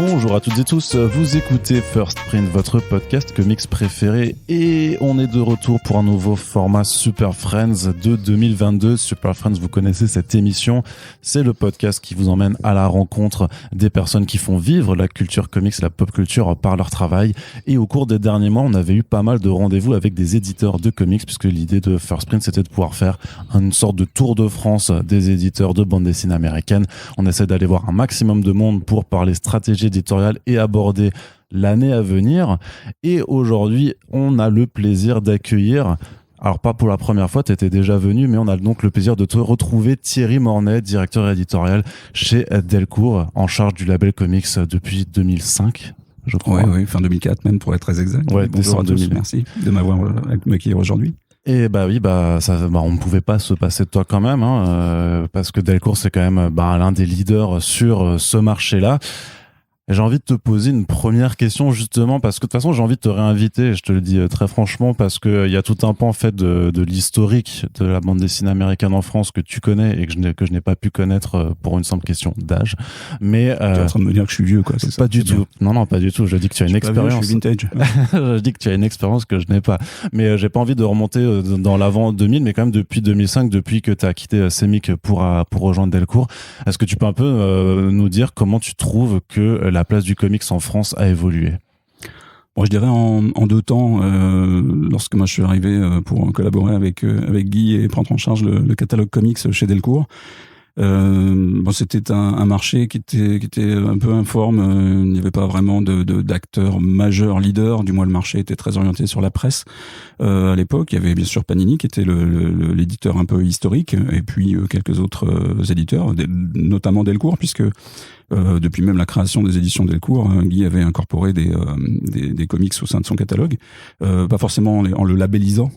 Bonjour à toutes et tous, vous écoutez First Print, votre podcast comics préféré, et on est de retour pour un nouveau format Super Friends de 2022. Super Friends, vous connaissez cette émission, c'est le podcast qui vous emmène à la rencontre des personnes qui font vivre la culture comics, la pop culture par leur travail. Et au cours des derniers mois, on avait eu pas mal de rendez-vous avec des éditeurs de comics, puisque l'idée de First Print, c'était de pouvoir faire une sorte de tour de France des éditeurs de bande dessinée américaine. On essaie d'aller voir un maximum de monde pour parler stratégie éditoriale et aborder l'année à venir. Et aujourd'hui, on a le plaisir d'accueillir, alors pas pour la première fois, tu étais déjà venu, mais on a donc le plaisir de te retrouver, Thierry Mornay, directeur éditorial chez Delcourt, en charge du label comics depuis 2005. Je crois. Oui, fin 2004 même, pour être très exact. Ouais, bonjour à tous, merci de m'avoir accueilli aujourd'hui. Et on ne pouvait pas se passer de toi quand même, parce que Delcourt, c'est quand même l'un des leaders sur ce marché-là. Et j'ai envie de te poser une première question, justement, parce que de toute façon, j'ai envie de te réinviter, je te le dis très franchement, parce que il y a tout un pan, en fait, de l'historique de la bande dessinée américaine en France que tu connais et que je n'ai pas pu connaître pour une simple question d'âge. Mais, tu es en train de me dire que je suis vieux, quoi, c'est ça? Pas du tout. Non, pas du tout. Je dis que tu as une expérience. Je suis vintage. Je dis que tu as une expérience que je n'ai pas. Mais j'ai pas envie de remonter dans l'avant 2000, mais quand même depuis 2005, depuis que tu as quitté Semic pour rejoindre Delcourt. Est-ce que tu peux un peu nous dire comment tu trouves que la place du comics en France a évolué? Bon, je dirais en deux temps. Lorsque moi je suis arrivé pour collaborer avec Guy et prendre en charge le catalogue comics chez Delcourt, c'était un marché qui était un peu informe. Il n'y avait pas vraiment d'acteurs majeurs leaders. Du moins, le marché était très orienté sur la presse. À l'époque, il y avait bien sûr Panini qui était l'éditeur un peu historique, et puis quelques autres éditeurs, notamment Delcourt, puisque depuis même la création des éditions Delcourt, Guy avait incorporé des comics au sein de son catalogue, pas forcément en le labellisant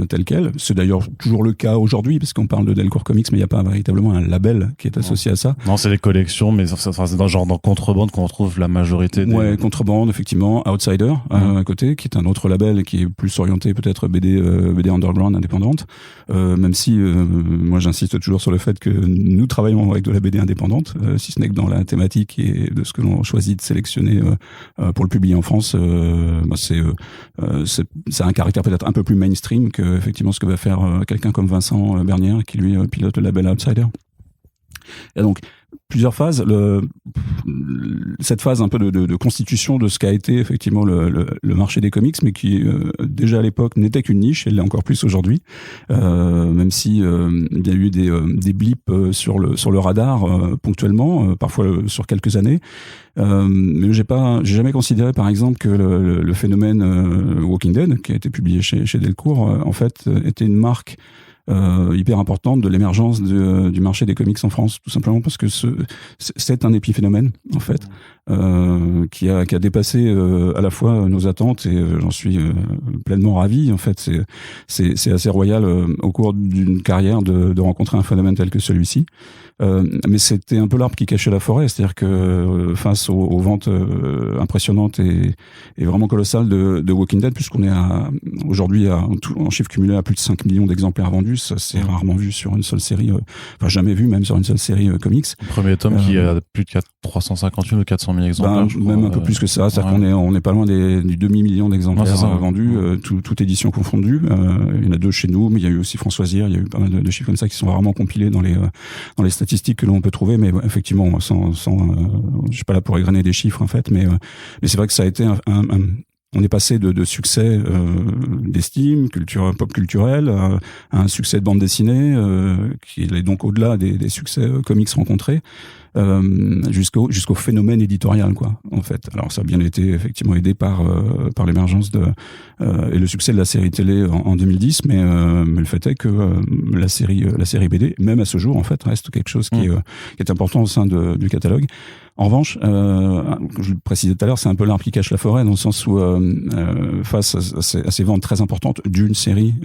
tel quel. C'est d'ailleurs toujours le cas aujourd'hui, parce qu'on parle de Delcourt Comics, mais il n'y a pas véritablement un label qui est associé à ça. Non, c'est des collections, mais c'est dans Contrebande qu'on retrouve la majorité des... Ouais, Contrebande, effectivement. Outsider, à côté, qui est un autre label qui est plus orienté peut-être BD underground, indépendante. Même si, moi j'insiste toujours sur le fait que nous travaillons avec de la BD indépendante, si ce n'est que dans la thématique et de ce que l'on choisit de sélectionner pour le publier en France, c'est un caractère peut-être un peu plus mainstream que effectivement ce que va faire quelqu'un comme Vincent Bernière, qui lui pilote le label Outsider. Et donc plusieurs phases. Cette phase un peu de constitution de ce qu'a été effectivement le marché des comics, mais qui déjà à l'époque n'était qu'une niche, et l'est encore plus aujourd'hui, même si il y a eu des blips sur le radar ponctuellement, parfois sur quelques années. Mais j'ai jamais considéré par exemple que le phénomène Walking Dead, qui a été publié chez Delcourt, en fait était une marque hyper importante de l'émergence du marché des comics en France, tout simplement parce que c'est un épiphénomène en fait, qui a dépassé à la fois nos attentes, et j'en suis pleinement ravi. En fait, c'est assez royal au cours d'une carrière de rencontrer un phénomène tel que celui-ci. Mais c'était un peu l'arbre qui cachait la forêt, c'est-à-dire que face aux ventes impressionnantes et vraiment colossales de Walking Dead, puisqu'on est aujourd'hui en chiffre cumulé à plus de 5 millions d'exemplaires vendus, ça c'est rarement vu sur une seule série, jamais vu même sur une seule série comics. Le premier tome qui a plus de 350 000 ou 400 000 exemplaires. Même un peu plus que ça, c'est-à-dire qu'on est pas loin du demi-million d'exemplaires vendus, toute édition confondue. Il y en a 2 chez nous, mais il y a eu aussi Françoisir, il y a eu pas mal de chiffres comme ça qui sont rarement compilés dans les statistiques que l'on peut trouver, mais effectivement, je suis pas là pour égrener des chiffres en fait, mais c'est vrai que ça a été on est passé de succès d'estime, pop culturel, à un succès de bande dessinée, qui est donc au-delà des succès comics rencontrés, jusqu'au phénomène éditorial, quoi, en fait. Alors ça a bien été effectivement aidé par l'émergence et le succès de la série télé en 2010, mais le fait est que la série BD, même à ce jour, en fait, reste quelque chose qui est important au sein du catalogue. En revanche, je le précisais tout à l'heure, c'est un peu l'arbre qui cache la forêt, dans le sens où face à ces ventes très importantes d'une série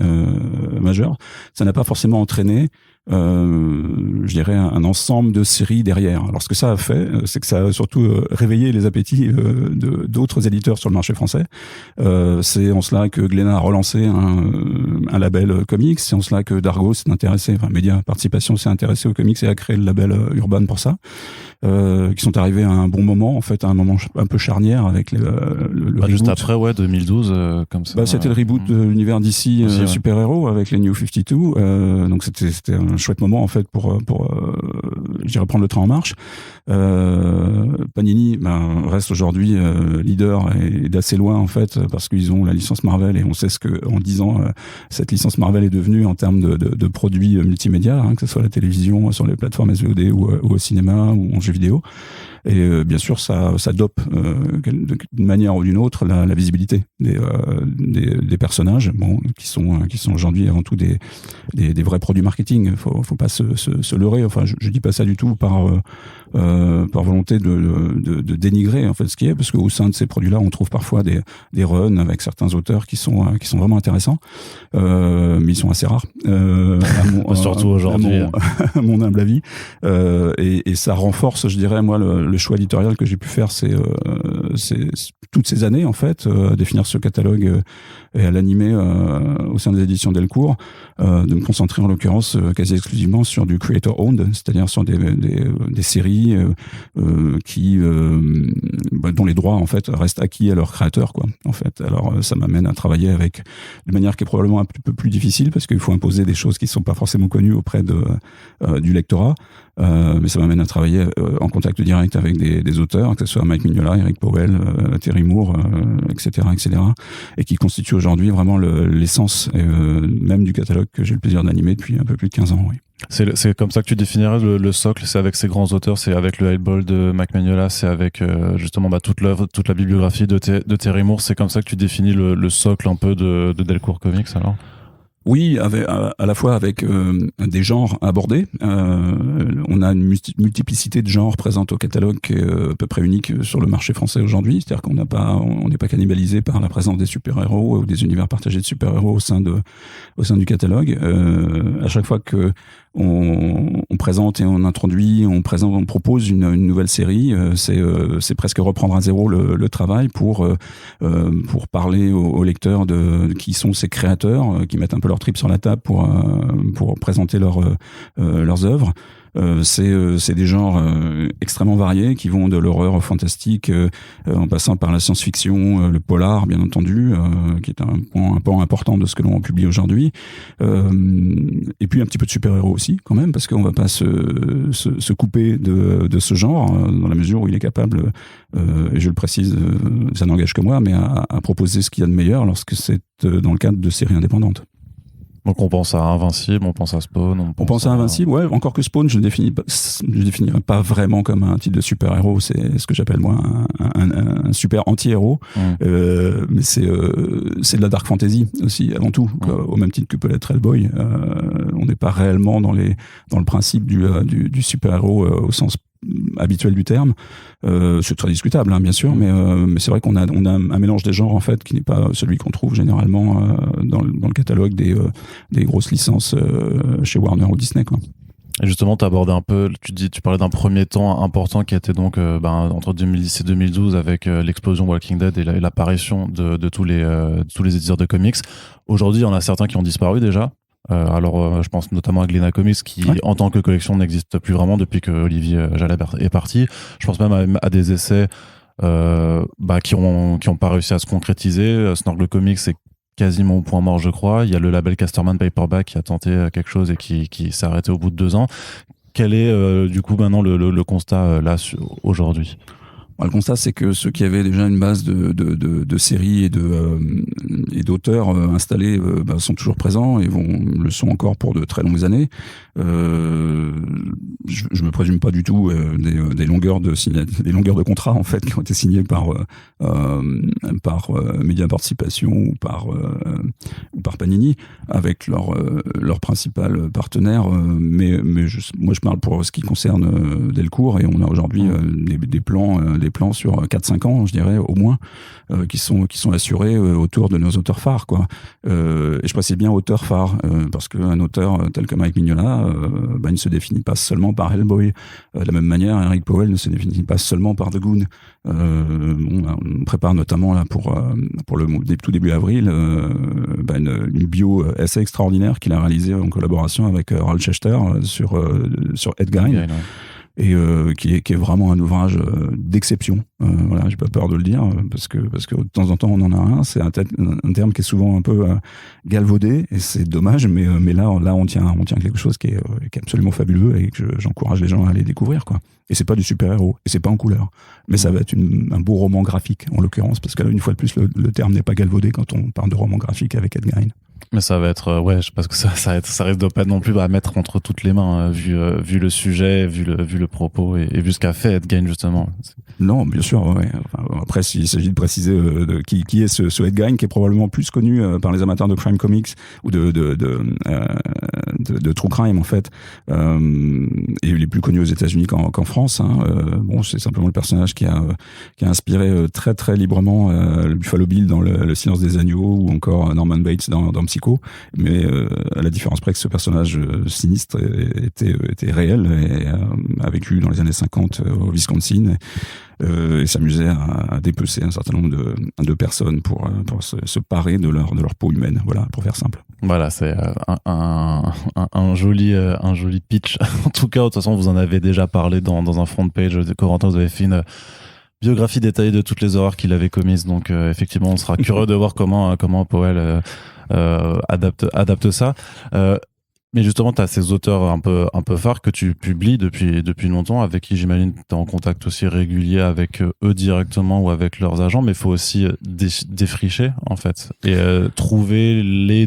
majeure, ça n'a pas forcément entraîné je dirais un ensemble de séries derrière. Alors ce que ça a fait, c'est que ça a surtout réveillé les appétits d'autres éditeurs sur le marché français. C'est en cela que Glénat a relancé un label comics, c'est en cela que Dargo s'est intéressé, Média Participation s'est intéressé aux comics et a créé le label Urban pour ça. qui sont arrivés à un bon moment, en fait, à un moment un peu charnière avec le reboot. Juste après, 2012, comme ça. C'était le reboot de l'univers DC super-héros avec les New 52. Donc c'était un chouette moment en fait pour je dirais prendre le train en marche. Panini reste aujourd'hui leader et d'assez loin en fait parce qu'ils ont la licence Marvel et on sait ce que en 10 ans cette licence Marvel est devenue en termes de produits multimédia, que ce soit la télévision, sur les plateformes SVOD ou au cinéma ou en jeux vidéo. Et bien sûr, ça dope d'une manière ou d'une autre la visibilité des personnages, qui sont aujourd'hui avant tout des vrais produits marketing. Faut pas se leurrer. Enfin, je dis pas ça du tout par volonté de dénigrer en fait ce qui est, parce qu'au sein de ces produits-là, on trouve parfois des runs avec certains auteurs qui sont vraiment intéressants, mais ils sont assez rares. Surtout aujourd'hui, à mon humble avis. Et ça renforce, je dirais, moi, le choix éditorial que j'ai pu faire, c'est toutes ces années en fait, à définir ce catalogue et à l'animer au sein des éditions Delcourt, de me concentrer en l'occurrence quasi exclusivement sur du creator owned, c'est-à-dire sur des séries qui dont les droits en fait restent acquis à leurs créateurs, quoi, en fait. Alors ça m'amène à travailler avec de manière qui est probablement un peu plus difficile parce qu'il faut imposer des choses qui sont pas forcément connues auprès du lectorat. Mais ça m'amène à travailler en contact direct avec des auteurs, que ce soit Mike Mignola, Eric Powell, Terry Moore, etc., et qui constituent aujourd'hui vraiment l'essence même du catalogue que j'ai le plaisir d'animer depuis un peu plus de 15 ans. Oui. C'est comme ça que tu définirais le socle, c'est avec ces grands auteurs, c'est avec le Hellboy de Mike Mignola, c'est avec justement toute l'œuvre, toute la bibliographie de Terry Moore, c'est comme ça que tu définis le socle un peu de Delcourt Comics alors? Oui, à la fois avec des genres abordés. On a une multiplicité de genres présentes au catalogue qui est à peu près unique sur le marché français aujourd'hui. C'est-à-dire qu'on n'est pas cannibalisé par la présence des super-héros ou des univers partagés de super-héros au sein du catalogue. À chaque fois que on présente et on introduit, on propose une nouvelle série, c'est presque reprendre à zéro le travail pour parler aux lecteurs de qui sont ces créateurs, qui mettent un peu leur trip sur la table pour présenter leurs œuvres. C'est des genres extrêmement variés qui vont de l'horreur au fantastique, en passant par la science-fiction, le polar bien entendu, qui est un point important de ce que l'on publie aujourd'hui, et puis un petit peu de super-héros aussi quand même, parce qu'on va pas se couper de ce genre dans la mesure où il est capable, et je le précise, ça n'engage que moi, mais à proposer ce qu'il y a de meilleur lorsque c'est dans le cadre de séries indépendantes. Donc on pense à Invincible, on pense à Spawn. On pense à Invincible, ouais. Encore que Spawn, je définirais pas vraiment comme un titre de super-héros. C'est ce que j'appelle moi un super anti-héros. Mais c'est de la dark fantasy aussi avant tout, au même titre que peut l'être Hellboy. On n'est pas réellement dans le principe du super-héros au sens habituel du terme. C'est très discutable, bien sûr, mais c'est vrai qu'on a un mélange des genres en fait qui n'est pas celui qu'on trouve généralement dans le catalogue des grosses licences chez Warner ou Disney, quoi. Et justement, tu abordais un peu, tu parlais d'un premier temps important qui était donc entre 2010 et 2012 avec l'explosion Walking Dead et l'apparition de tous les éditeurs de comics. Aujourd'hui, il y en a certains qui ont disparu déjà. Je pense notamment à Glénat Comics qui, en tant que collection, n'existe plus vraiment depuis que Olivier Jalabert est parti. Je pense même à des essais qui ont pas réussi à se concrétiser. Snorgle Comics, c'est quasiment au point mort, je crois. Il y a le label Casterman Paperback qui a tenté quelque chose et qui s'est arrêté au bout de 2 ans. Quel est du coup maintenant le constat aujourd'hui ? Le constat, c'est que ceux qui avaient déjà une base de séries et d'auteurs installés sont toujours présents et le sont encore pour de très longues années. Je me présume pas du tout des longueurs de contrats en fait qui ont été signés par Média Participation ou par Panini avec leur principal partenaire. Mais moi je parle pour ce qui concerne Delcourt et on a aujourd'hui des plans sur 4-5 ans, je dirais, au moins, qui sont assurés autour de nos auteurs phares, quoi. Et je précise bien auteurs phares, parce qu'un auteur tel que Mike Mignola, il ne se définit pas seulement par Hellboy. De la même manière, Eric Powell ne se définit pas seulement par The Goon. On prépare notamment là pour le tout début avril une bio assez extraordinaire qu'il a réalisée en collaboration avec Ralph Schechter sur Ed Gein. et qui est vraiment un ouvrage d'exception. Voilà, j'ai pas peur de le dire parce que de temps en temps on en a un. C'est un terme qui est souvent un peu galvaudé et c'est dommage, mais là on tient quelque chose qui est absolument fabuleux et que j'encourage les gens à aller découvrir, quoi. Et c'est pas du super-héros et c'est pas en couleur, mais ça va être un beau roman graphique en l'occurrence, parce que là une fois de plus le terme n'est pas galvaudé quand on parle de roman graphique avec Ed Gein. Mais ça va être, je pense que ça risque de pas non plus à mettre entre toutes les mains, vu le sujet, vu le propos et vu ce qu'a fait Ed Gein, justement. Non, bien sûr, ouais. Enfin, après, il s'agit de préciser qui est ce Ed Gein, qui est probablement plus connu par les amateurs de crime comics ou de true crime, en fait. Et il est plus connu aux États-Unis qu'en France, hein. Bon, c'est simplement le personnage qui a inspiré très très librement le Buffalo Bill dans le Silence des agneaux, ou encore Norman Bates dans Psycho, mais à la différence près que ce personnage sinistre était réel et a vécu dans les années 50 au Wisconsin et s'amusait à dépecer un certain nombre de personnes pour se parer de leur peau humaine, voilà, pour faire simple. Voilà, c'est un joli pitch. En tout cas, de toute façon, vous en avez déjà parlé dans un front page de Corentin. Vous avez fait une biographie détaillée de toutes les horreurs qu'il avait commises, donc effectivement on sera curieux de voir comment Powell adapte ça. Mais justement, tu as ces auteurs un peu phares que tu publies depuis longtemps, avec qui j'imagine tu es en contact aussi régulier avec eux directement ou avec leurs agents, mais il faut aussi défricher en fait et trouver les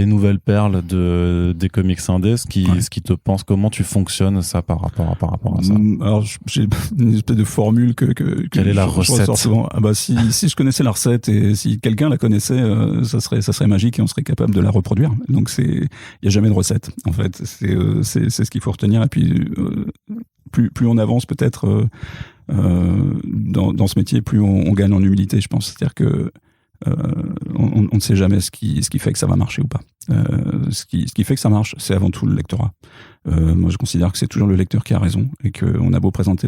nouvelles perles des comics indés, ce qui te pense, comment tu fonctionnes ça par rapport à ça. Alors j'ai une espèce de formule que quelle est la recette? Souvent. Ah bah si je connaissais la recette et si quelqu'un la connaissait, ça serait magique et on serait capable de la reproduire. Donc il y a jamais de recette en fait. C'est ce qu'il faut retenir, et puis plus on avance peut-être dans ce métier, plus on gagne en humilité, je pense. C'est-à-dire que on ne sait jamais ce qui fait que ça va marcher ou pas. Ce qui fait que ça marche, c'est avant tout le lectorat. Moi, je considère que c'est toujours le lecteur qui a raison, et qu'on a beau présenter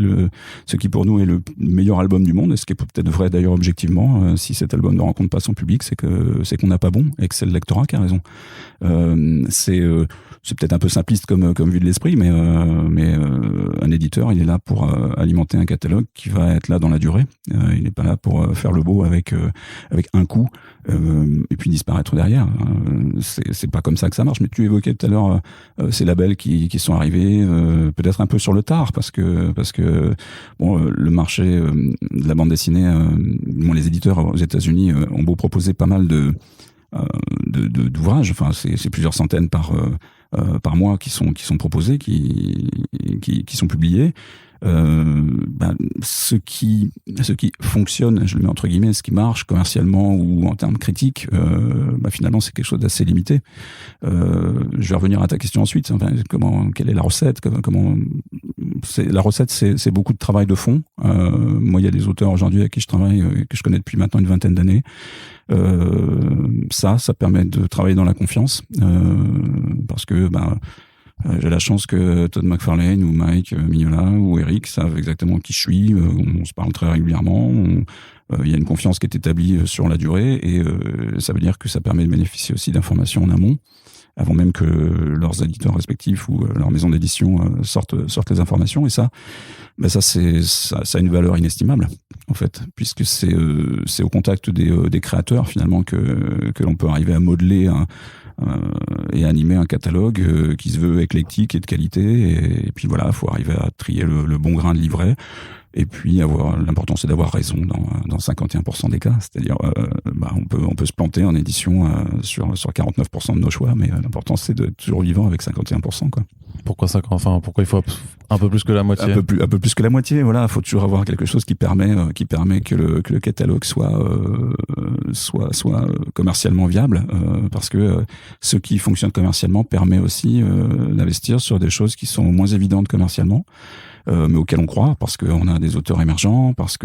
ce qui pour nous est le meilleur album du monde, et ce qui est peut-être vrai d'ailleurs objectivement, si cet album ne rencontre pas son public, c'est qu'on n'a pas bon, et que c'est le lectorat qui a raison. C'est peut-être un peu simpliste comme vue de l'esprit, mais un éditeur, il est là pour alimenter un catalogue qui va être là dans la durée. Il n'est pas là pour faire le beau avec un coup et puis disparaître derrière. C'est pas comme ça que ça marche. Mais tu évoquais tout à l'heure ces labels qui sont arrivés peut-être un peu sur le tard, parce que bon, le marché de la bande dessinée, les éditeurs aux États-Unis ont beau proposer pas mal d'ouvrages. Enfin, c'est plusieurs centaines par mois qui sont proposés, qui sont publiés. Ce qui fonctionne, je le mets entre guillemets, ce qui marche commercialement ou en termes critiques, finalement c'est quelque chose d'assez limité. Je vais revenir à ta question ensuite. Enfin, quelle est la recette? La recette, c'est beaucoup de travail de fond. Moi, il y a des auteurs aujourd'hui avec qui je travaille, que je connais depuis maintenant une vingtaine d'années. Ça permet de travailler dans la confiance, parce que j'ai la chance que Todd McFarlane ou Mike Mignola ou Eric savent exactement qui je suis. On se parle très régulièrement. Il y a une confiance qui est établie sur la durée, et ça veut dire que ça permet de bénéficier aussi d'informations en amont, avant même que leurs éditeurs respectifs ou leur maison d'édition sortent les informations. Et ça a une valeur inestimable, en fait, puisque c'est au contact des créateurs, finalement, que l'on peut arriver à modeler et animer un catalogue qui se veut éclectique et de qualité. Et puis voilà, il faut arriver à trier le bon grain de livret. Et puis l'important, c'est d'avoir raison dans 51% des cas. C'est-à-dire, on peut se planter en édition sur 49% de nos choix, mais l'important, c'est d'être toujours vivant avec 51%, quoi. Pourquoi il faut un peu plus que la moitié? Un peu plus que la moitié, voilà. Il faut toujours avoir quelque chose qui permet que le catalogue soit commercialement viable, parce que ce qui fonctionne commercialement permet aussi d'investir sur des choses qui sont moins évidentes commercialement, mais auxquels on croit, parce qu'on a des auteurs émergents, parce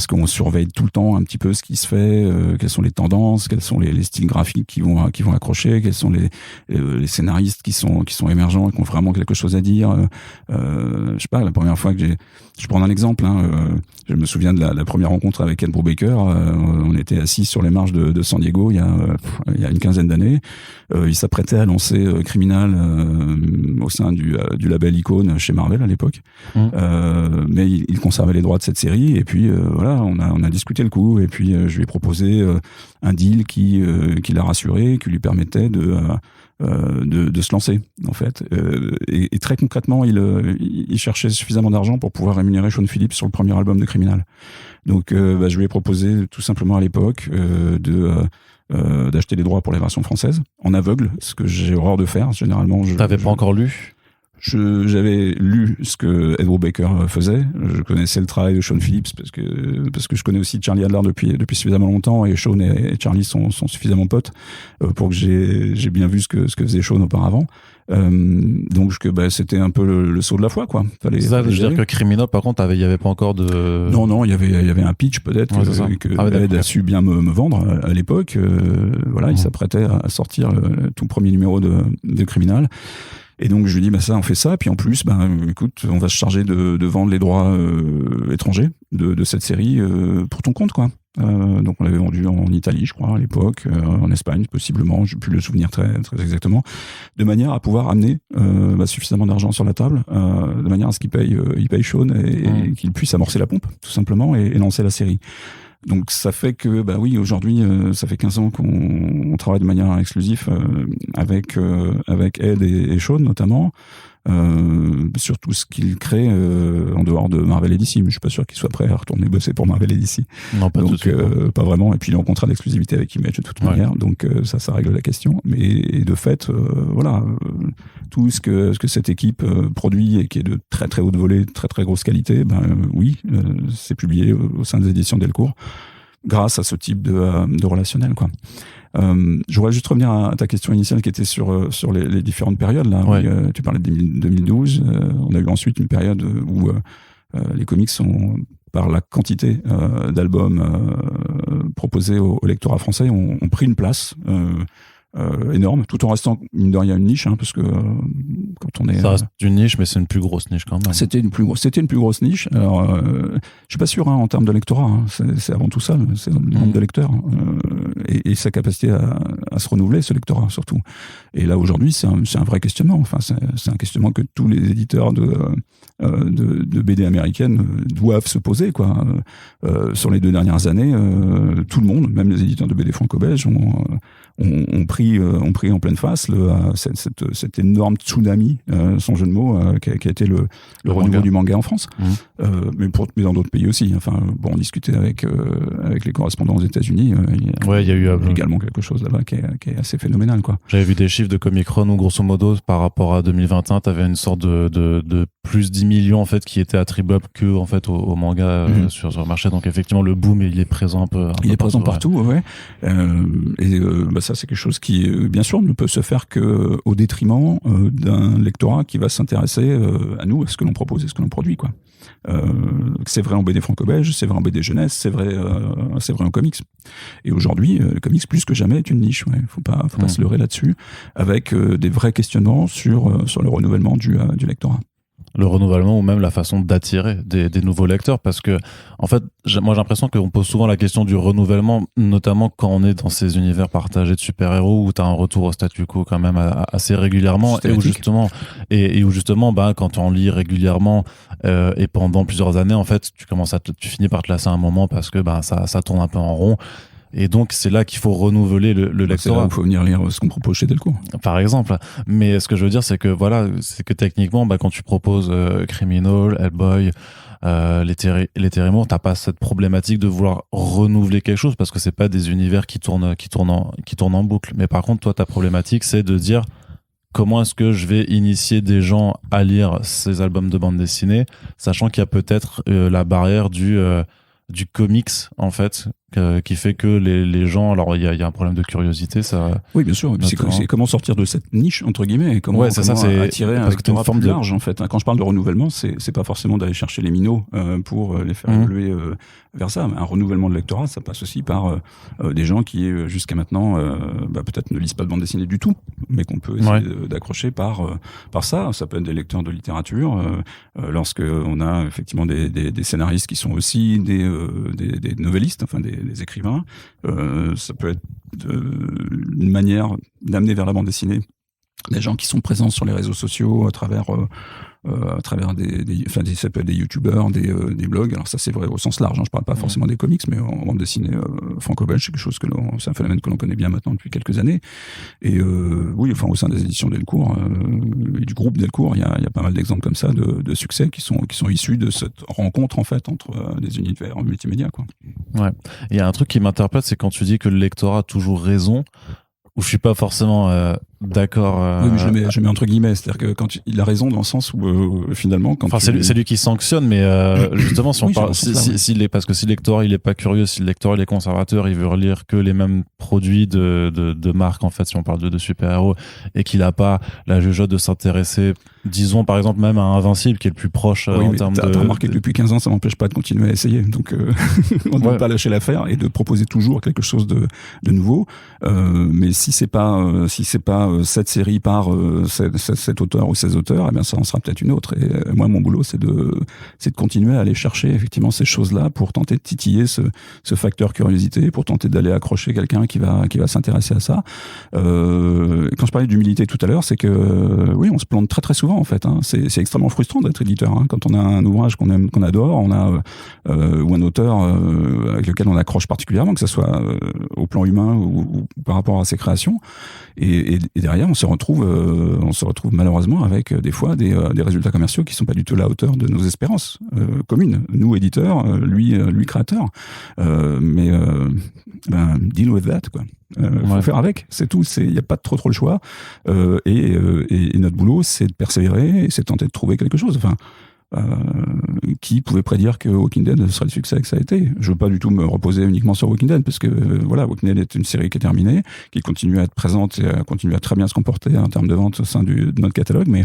qu'on surveille tout le temps un petit peu ce qui se fait, quelles sont les tendances, quels sont les styles graphiques qui vont accrocher, quels sont les scénaristes qui sont émergents et qui ont vraiment quelque chose à dire, je sais pas, la première fois je prends un exemple, je me souviens de la première rencontre avec Ed Brubaker. On était assis sur les marches de San Diego il y a une quinzaine d'années. Il s'apprêtait à lancer Criminal au sein du label Icône chez Marvel à l'époque. Mais il conservait les droits de cette série, et puis voilà, on a discuté le coup, et puis je lui ai proposé un deal qui l'a rassuré, qui lui permettait de se lancer, en fait. Et très concrètement, il cherchait suffisamment d'argent pour pouvoir rémunérer Sean Phillips sur le premier album de Criminal. Donc je lui ai proposé tout simplement à l'époque d'acheter les droits pour les versions françaises en aveugle, ce que j'ai horreur de faire généralement. T'avais pas encore lu? J'avais lu ce que Ed Brubaker faisait. Je connaissais le travail de Sean Phillips parce que je connais aussi Charlie Adler depuis suffisamment longtemps, et Sean et Charlie sont suffisamment potes pour que j'ai bien vu ce que faisait Sean auparavant. Donc c'était un peu le saut de la foi, quoi. C'est ça, je veux dire que Criminal, par contre, il y avait pas encore de... Non, il y avait un pitch peut-être que Ed a su bien me vendre à l'époque. Voilà, il s'apprêtait à sortir le tout premier numéro de Criminal. Et donc je lui dis ça, on fait ça, puis en plus écoute, on va se charger de vendre les droits étrangers de cette série pour ton compte, quoi. Donc on l'avait vendu en Italie, je crois, à l'époque, en Espagne possiblement, j'ai plus le souvenir très très exactement, de manière à pouvoir amener suffisamment d'argent sur la table, de manière à ce qu'il paye Sean et qu'il puisse amorcer la pompe tout simplement et lancer la série. Donc ça fait que oui, aujourd'hui ça fait 15 ans qu'on travaille de manière exclusive avec Ed et Sean notamment sur tout ce qu'il crée en dehors de Marvel et DC, mais je suis pas sûr qu'il soit prêt à retourner bosser pour Marvel et DC. Non, pas tout de suite. Pas vraiment. Et puis il est en contrat d'exclusivité avec Image de toute manière, donc ça règle la question. Mais de fait, voilà, tout ce que cette équipe produit et qui est de très très haute volée, très très grosse qualité, oui, c'est publié au sein des éditions Delcourt grâce à ce type de relationnel, quoi. Je voudrais juste revenir à ta question initiale qui était sur les différentes périodes là. Ouais. Oui, tu parlais de 2012. On a eu ensuite une période où les comics sont, par la quantité d'albums proposés au lectorat français, ont pris une place énorme, tout en restant mine de rien une niche, parce que quand on est, ça reste une niche, mais c'est une plus grosse niche quand même. C'était une plus grosse niche. Alors, je suis pas sûr en termes de lectorat. C'est avant tout ça, c'est le nombre de lecteurs et sa capacité à se renouveler, ce lectorat surtout. Et là aujourd'hui, c'est un vrai questionnement. Enfin, c'est un questionnement que tous les éditeurs de BD américaines doivent se poser, quoi. Sur les 2 dernières années, tout le monde, même les éditeurs de BD franco-belges, ont pris en pleine face cet énorme tsunami, sans jeu de mots, qui a été le renouveau du manga en France, mais dans d'autres pays aussi. Enfin, bon, on discutait avec les correspondants aux États-Unis. Il y a eu également quelque chose là-bas qui est assez phénoménal, quoi. J'avais vu des chiffres de Comic Run où, grosso modo, par rapport à 2021, tu avais une sorte de plus 10 millions en fait qui était attribuable que en fait au manga sur le marché. Donc effectivement, le boom il est présent un peu. Il est présent partout, ouais. Ça c'est quelque chose qui, bien sûr, ne peut se faire que au détriment d'un lectorat qui va s'intéresser à nous, à ce que l'on propose et ce que l'on produit, quoi. C'est vrai en BD franco-belge, c'est vrai en BD jeunesse, c'est vrai en comics. Et aujourd'hui, le comics plus que jamais est une niche. Ouais. Faut pas se leurrer là-dessus, avec des vrais questionnements sur le renouvellement du lectorat. Le renouvellement ou même la façon d'attirer des nouveaux lecteurs, parce que en fait moi j'ai l'impression qu'on pose souvent la question du renouvellement, notamment quand on est dans ces univers partagés de super-héros où tu as un retour au statu quo quand même assez régulièrement et où justement quand on lit régulièrement et pendant plusieurs années en fait tu finis par te lasser à un moment parce que ça tourne un peu en rond. Et donc, c'est là qu'il faut renouveler le lectorat. C'est là où il faut venir lire ce qu'on propose chez Delcourt. Par exemple. Mais ce que je veux dire, c'est que techniquement, quand tu proposes Criminal, Hellboy, les Terrimo, t'as pas cette problématique de vouloir renouveler quelque chose parce que c'est pas des univers qui tournent en boucle. Mais par contre, toi, ta problématique, c'est de dire comment est-ce que je vais initier des gens à lire ces albums de bande dessinée, sachant qu'il y a peut-être la barrière du comics, en fait, qui fait que les gens, alors il y a un problème de curiosité, ça. Oui, bien sûr. C'est comment sortir de cette niche entre guillemets, et comment attirer un lectorat plus large en fait. Quand je parle de renouvellement, c'est pas forcément d'aller chercher les minots pour les faire évoluer vers ça. Un renouvellement de lectorat, ça passe aussi par des gens qui jusqu'à maintenant peut-être ne lisent pas de bande dessinée du tout, mais qu'on peut essayer d'accrocher par ça. Ça peut être des lecteurs de littérature, lorsque on a effectivement des scénaristes qui sont aussi des novellistes, enfin des écrivains. Ça peut être une manière d'amener vers la bande dessinée des gens qui sont présents sur les réseaux sociaux à travers ça peut être des youtubeurs, des blogs. Alors ça c'est vrai au sens large, hein. Je parle pas forcément des comics, mais en bande dessinée franco-belge, c'est quelque chose c'est un phénomène que l'on connaît bien maintenant depuis quelques années. Et oui, enfin au sein des éditions Delcourt et du groupe Delcourt, il y a pas mal d'exemples comme ça de succès qui sont issus de cette rencontre en fait entre des univers multimédia, quoi. Ouais. Il y a un truc qui m'interpelle, c'est quand tu dis que le lectorat a toujours raison, où je suis pas forcément d'accord. Oui, mais je le mets entre guillemets, c'est-à-dire que quand il a raison dans le sens où finalement, quand c'est lui qui sanctionne, mais justement si on parle, parce que si le lectorat il est pas curieux, si le lectorat il est conservateur, il veut relire que les mêmes produits de marque en fait, si on parle de super-héros, et qu'il a pas la jugeote de s'intéresser, disons par exemple même à Invincible qui est le plus proche en termes de. T'as remarqué que depuis 15 ans ça m'empêche pas de continuer à essayer, donc on ne doit pas lâcher l'affaire et de proposer toujours quelque chose de nouveau. Mais si c'est pas cette série par cet auteur ou ces auteurs, eh bien ça en sera peut-être une autre. Et moi mon boulot c'est de continuer à aller chercher effectivement ces choses-là pour tenter de titiller ce facteur curiosité, pour tenter d'aller accrocher quelqu'un qui va s'intéresser à ça. Quand je parlais d'humilité tout à l'heure, c'est que oui, on se plante très très souvent en fait, hein. C'est extrêmement frustrant d'être éditeur, hein. Quand on a un ouvrage qu'on aime, qu'on adore, on a ou un auteur avec lequel on accroche particulièrement, que ce soit au plan humain ou par rapport à ses créations, et derrière on se retrouve malheureusement avec des fois des résultats commerciaux qui sont pas du tout à la hauteur de nos espérances communes, nous éditeurs, lui créateur, mais deal with that, quoi. Faut faire avec, c'est tout. Il n'y a pas trop le choix. Et notre boulot, c'est de persévérer, et c'est de tenter de trouver quelque chose. Enfin, qui pouvait prédire que Walking Dead serait le succès que ça a été? Je veux pas du tout me reposer uniquement sur Walking Dead, parce que voilà, Walking Dead est une série qui est terminée, qui continue à être présente et continue à très bien se comporter en termes de vente au sein de notre catalogue, mais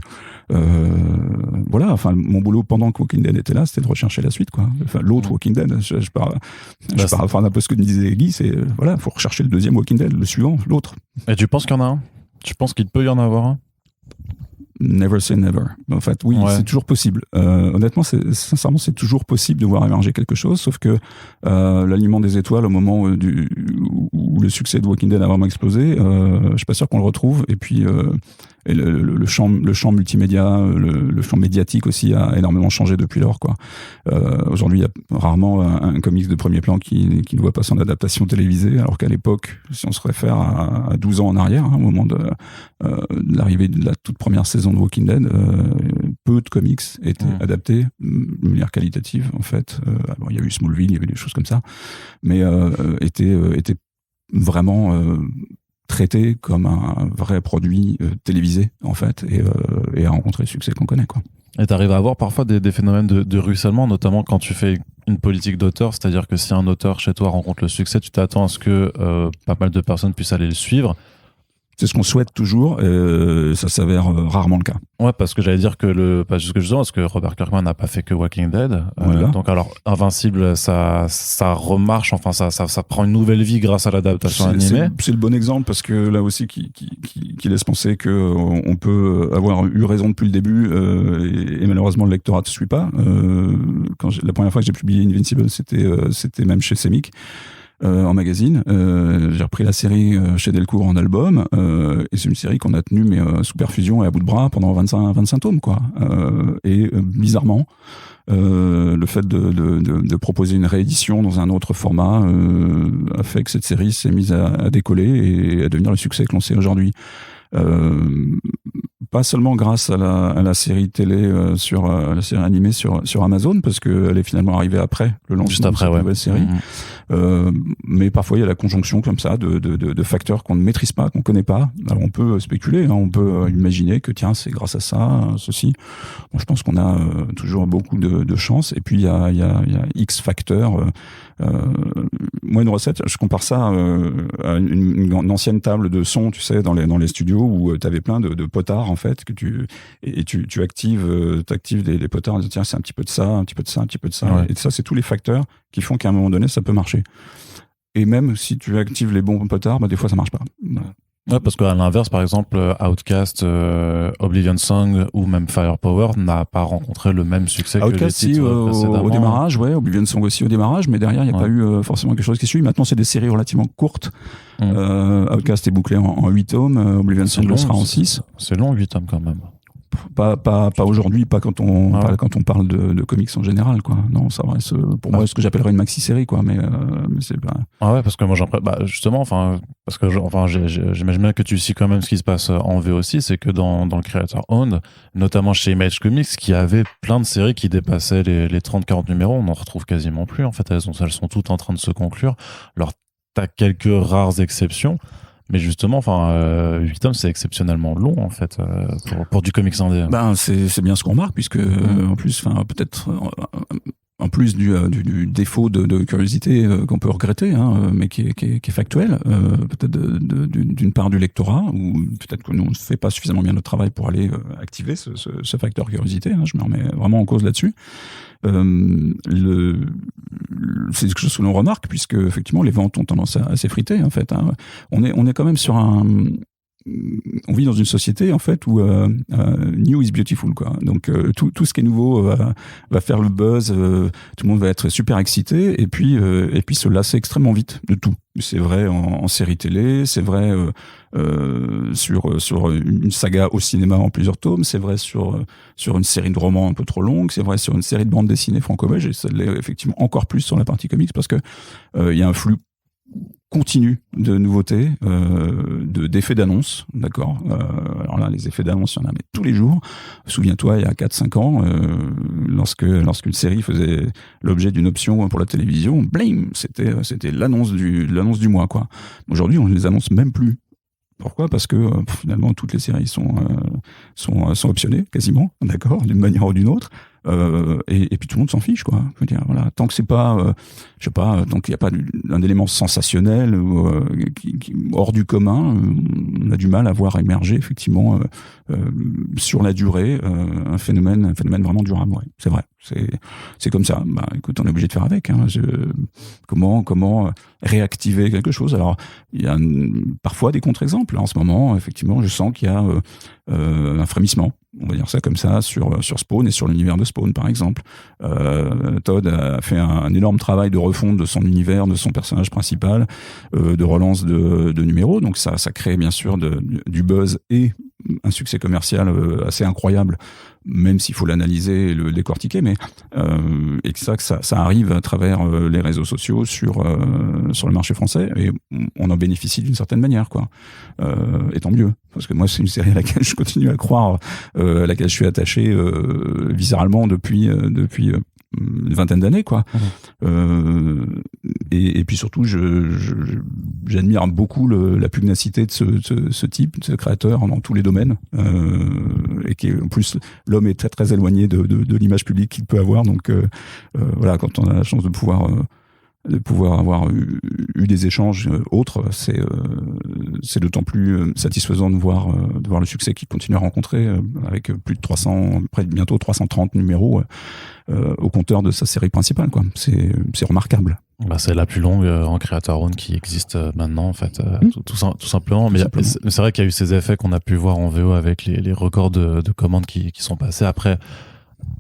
voilà, enfin mon boulot pendant que Walking Dead était là, c'était de rechercher la suite, quoi. Enfin l'autre Walking Dead, je parle un peu ce que disait Guy, c'est voilà, faut rechercher le deuxième Walking Dead, le suivant, l'autre. Et tu penses qu'il y en a un? Tu penses qu'il peut y en avoir un? Never say never. En fait, oui, c'est toujours possible. Honnêtement, sincèrement, c'est toujours possible de voir émerger quelque chose, sauf que l'alignement des étoiles au moment où le succès de Walking Dead a vraiment explosé, je suis pas sûr qu'on le retrouve. Et puis, et le champ multimédia, le champ médiatique aussi a énormément changé depuis lors, quoi. Aujourd'hui, il y a rarement un comics de premier plan qui ne voit pas son adaptation télévisée, alors qu'à l'époque, si on se réfère à 12 ans en arrière, hein, au moment de l'arrivée de la toute première saison de Walking Dead, peu de comics étaient adaptés de manière qualitative, en fait. Il y a eu Smallville, il y avait des choses comme ça, mais étaient vraiment traité comme un vrai produit télévisé, en fait, et a rencontré le succès qu'on connaît, quoi. Et t'arrives à avoir parfois des phénomènes de ruissellement, notamment quand tu fais une politique d'auteur, c'est-à-dire que si un auteur chez toi rencontre le succès, tu t'attends à ce que pas mal de personnes puissent aller le suivre. C'est ce qu'on souhaite toujours, ça s'avère rarement le cas. Ouais, parce que j'allais dire que parce que Robert Kirkman n'a pas fait que Walking Dead. Voilà. Donc alors Invincible, ça remarche, enfin ça prend une nouvelle vie grâce à l'adaptation animée. C'est le bon exemple, parce que là aussi qui laisse penser que on peut avoir eu raison depuis le début, et malheureusement le lectorat ne suit pas. La première fois que j'ai publié Invincible, c'était même chez Semic. En magazine, j'ai repris la série chez Delcourt en album, et c'est une série qu'on a tenue sous perfusion et à bout de bras pendant 25 tomes, quoi. Et bizarrement, le fait de proposer une réédition dans un autre format a fait que cette série s'est mise à décoller et à devenir le succès que l'on sait aujourd'hui. pas seulement grâce à la série télé la série animée sur Amazon, parce que elle est finalement arrivée après le lancement de cette nouvelle série. Mais parfois il y a la conjonction comme ça de facteurs qu'on ne maîtrise pas, qu'on connaît pas. Alors on peut spéculer, on peut imaginer que tiens, c'est grâce à ça, ceci. Bon, je pense qu'on a toujours beaucoup de chance. Et puis il y a X facteurs. Moi, une recette, je compare ça à une ancienne table de son, tu sais, dans les studios où tu avais plein de potards en fait que tu actives les potards en disant tiens, c'est un petit peu de ça, un petit peu de ça, un petit peu de ça. Ouais. Et ça, c'est tous les facteurs qui font qu'à un moment donné, ça peut marcher. Et même si tu actives les bons potards, des fois ça marche pas. Ouais, parce qu'à l'inverse, par exemple, Outcast, Oblivion Song ou même Firepower n'a pas rencontré le même succès que les titres précédemment. Au démarrage, ouais, Oblivion Song aussi au démarrage, mais derrière, il n'y a pas eu forcément quelque chose qui suit. Maintenant, c'est des séries relativement courtes. Outcast est bouclé en 8 tomes, Oblivion Song le sera en 6. C'est long, 8 tomes quand même. Pas aujourd'hui, pas quand on parle de comics en général, quoi. Non, ça reste pour moi ce que j'appellerais une maxi-série, quoi. Mais c'est pas. Ah ouais, parce que moi justement, parce que j'imagine bien que tu sais quand même ce qui se passe en V aussi, c'est que dans le Creator Owned, notamment chez Image Comics, qui avait plein de séries qui dépassaient les 30-40 numéros, on n'en retrouve quasiment plus. En fait, elles sont toutes en train de se conclure. Alors, t'as quelques rares exceptions. Mais justement, 8 tomes, c'est exceptionnellement long, en fait, pour du comics indé. C'est bien ce qu'on remarque, puisque, en plus, peut-être, en plus du défaut de curiosité qu'on peut regretter, mais qui est factuel, peut-être d'une part du lectorat, ou peut-être que nous, on ne fait pas suffisamment bien notre travail pour aller activer ce facteur curiosité, je me remets vraiment en cause là-dessus. C'est quelque chose que l'on remarque, puisque effectivement les ventes ont tendance à s'effriter, en fait. On est quand même sur on vit dans une société en fait où new is beautiful, quoi. Donc tout ce qui est nouveau va faire le buzz, tout le monde va être super excité et puis se lasser extrêmement vite de tout. C'est vrai en série télé, c'est vrai sur une saga au cinéma en plusieurs tomes, c'est vrai sur une série de romans un peu trop longue, c'est vrai sur une série de bandes dessinées franco-belges, et ça l'est effectivement encore plus sur la partie comics, parce que il y a un flux continu de nouveautés, d'effets d'annonce, d'accord. Alors là, les effets d'annonce, il y en a mais tous les jours. Souviens-toi, il y a 4-5 ans, lorsqu'une série faisait l'objet d'une option pour la télévision, blim, c'était l'annonce du mois, quoi. Aujourd'hui, on ne les annonce même plus. Pourquoi ? Parce que finalement, toutes les séries sont optionnées, quasiment, d'accord, d'une manière ou d'une autre. Et puis tout le monde s'en fiche, quoi. Je veux dire, voilà, tant que c'est pas, tant qu'il n'y a pas un élément sensationnel ou qui hors du commun, on a du mal à voir émerger effectivement sur la durée un phénomène vraiment durable. Ouais, c'est vrai, c'est comme ça. Écoute, on est obligé de faire avec. Comment réactiver quelque chose ? Alors, il y a parfois des contre-exemples. En ce moment, effectivement, je sens qu'il y a un frémissement. On va dire ça comme ça, sur Spawn et sur l'univers de Spawn, par exemple. Todd a fait un énorme travail de refonte de son univers, de son personnage principal, de relance de numéros. Donc ça crée bien sûr du buzz et un succès commercial assez incroyable, même s'il faut l'analyser et le décortiquer, mais et que ça arrive à travers les réseaux sociaux sur le marché français, et on en bénéficie d'une certaine manière, quoi. Et tant mieux, parce que moi c'est une série à laquelle je continue à croire, à laquelle je suis attaché viscéralement depuis une vingtaine d'années, quoi. Et puis surtout, j'admire beaucoup la pugnacité de ce type, de ce créateur dans tous les domaines, et qui en plus, l'homme est très très éloigné de l'image publique qu'il peut avoir. Donc voilà, quand on a la chance de pouvoir avoir eu des échanges autres, c'est d'autant plus satisfaisant de voir le succès qu'il continue à rencontrer, avec plus de 300, bientôt 330 numéros au compteur de sa série principale, quoi. C'est remarquable. C'est la plus longue en Creator Owned qui existe maintenant, en fait, tout simplement. Mais c'est vrai qu'il y a eu ces effets qu'on a pu voir en VO avec les records de commandes qui sont passés. Après,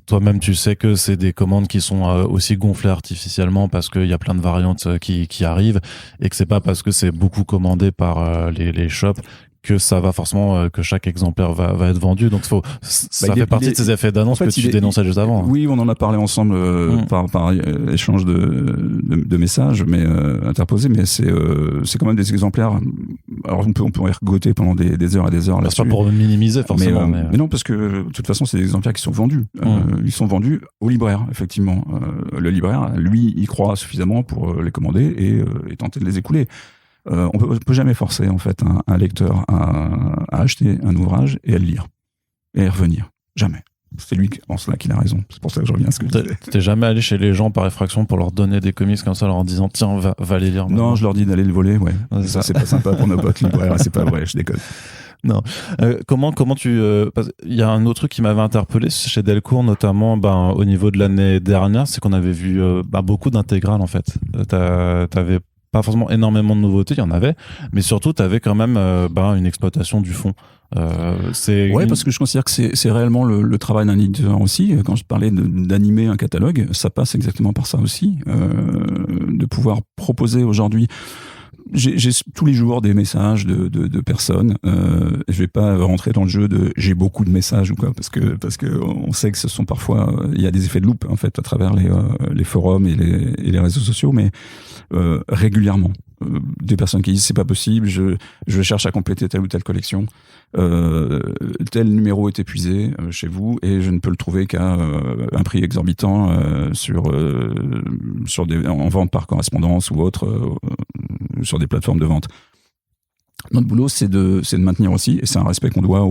toi-même, tu sais que c'est des commandes qui sont aussi gonflées artificiellement parce qu'il y a plein de variantes qui arrivent, et que c'est pas parce que c'est beaucoup commandé par les shops que ça va forcément que chaque exemplaire va être vendu. Donc ça fait partie de ces effets d'annonce que tu dénonçais juste avant. Oui, on en a parlé ensemble par échange de messages, mais interposés. Mais c'est quand même des exemplaires. Alors on peut y regoter pendant des heures et des heures là-dessus. Pas pour minimiser forcément. Mais non, parce que de toute façon, c'est des exemplaires qui sont vendus. Ils sont vendus au libraire, effectivement. Le libraire, lui, il croit suffisamment pour les commander et tenter de les écouler. On peut jamais forcer en fait un lecteur à acheter un ouvrage et à le lire et à y revenir. Jamais. C'est lui en cela qu'il a raison. C'est pour ça que je reviens à ce que je disais. T'es jamais allé chez les gens par effraction pour leur donner des comics comme ça, leur en disant tiens, va les lire. Non, je leur dis d'aller le voler. Ouais. Ça c'est pas sympa pour nos potes libraires. C'est pas vrai, je déconne. Non. Comment tu il y a un autre truc qui m'avait interpellé chez Delcourt, notamment au niveau de l'année dernière, c'est qu'on avait vu beaucoup d'intégrales en fait. T'avais pas forcément énormément de nouveautés, il y en avait, mais surtout tu avais quand même une exploitation du fond. Parce que je considère que c'est réellement le travail d'un éditeur aussi. Quand je parlais d'animer un catalogue, ça passe exactement par ça aussi, de pouvoir proposer aujourd'hui. J'ai tous les jours des messages de personnes. Je vais pas rentrer dans le jeu de j'ai beaucoup de messages ou quoi, parce que on sait que ce sont parfois il y a des effets de loupe en fait à travers les forums et les réseaux sociaux, mais régulièrement des personnes qui disent c'est pas possible, je cherche à compléter telle ou telle collection, tel numéro est épuisé chez vous et je ne peux le trouver qu'à un prix exorbitant en vente par correspondance ou autre sur des plateformes de vente. Notre boulot, c'est de maintenir aussi, et c'est un respect qu'on doit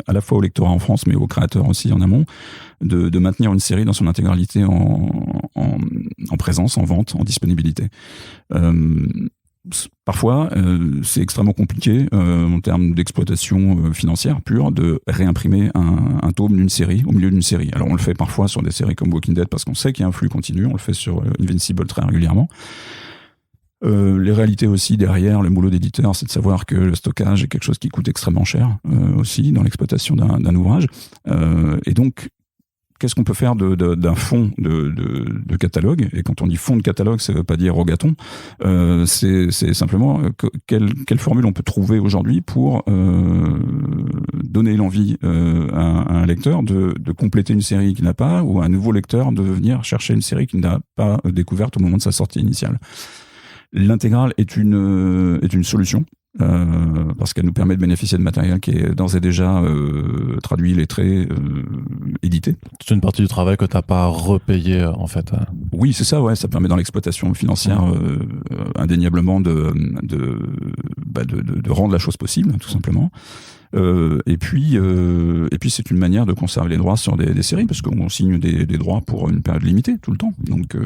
à la fois au lectorat en France, mais aux créateurs aussi en amont, de maintenir une série dans son intégralité en présence, en vente, en disponibilité. Parfois, c'est extrêmement compliqué en termes d'exploitation financière pure de réimprimer un tome d'une série au milieu d'une série. Alors on le fait parfois sur des séries comme Walking Dead parce qu'on sait qu'il y a un flux continu, on le fait sur Invincible très régulièrement. Les réalités aussi derrière le boulot d'éditeur, c'est de savoir que le stockage est quelque chose qui coûte extrêmement cher aussi dans l'exploitation d'un ouvrage. Et donc, qu'est-ce qu'on peut faire d'un fonds de catalogue? Et quand on dit fonds de catalogue, ça ne veut pas dire rogaton. C'est simplement quelle formule on peut trouver aujourd'hui pour donner l'envie à un lecteur de compléter une série qu'il n'a pas, ou à un nouveau lecteur de venir chercher une série qu'il n'a pas découverte au moment de sa sortie initiale. L'intégrale est une solution parce qu'elle nous permet de bénéficier de matériel qui est d'ores et déjà traduit, lettré, édité. C'est une partie du travail que t'as pas repayé en fait. Oui, c'est ça. Ouais, ça permet dans l'exploitation financière indéniablement de rendre la chose possible, tout simplement. Et puis c'est une manière de conserver les droits sur des séries parce qu'on signe des droits pour une période limitée tout le temps. Donc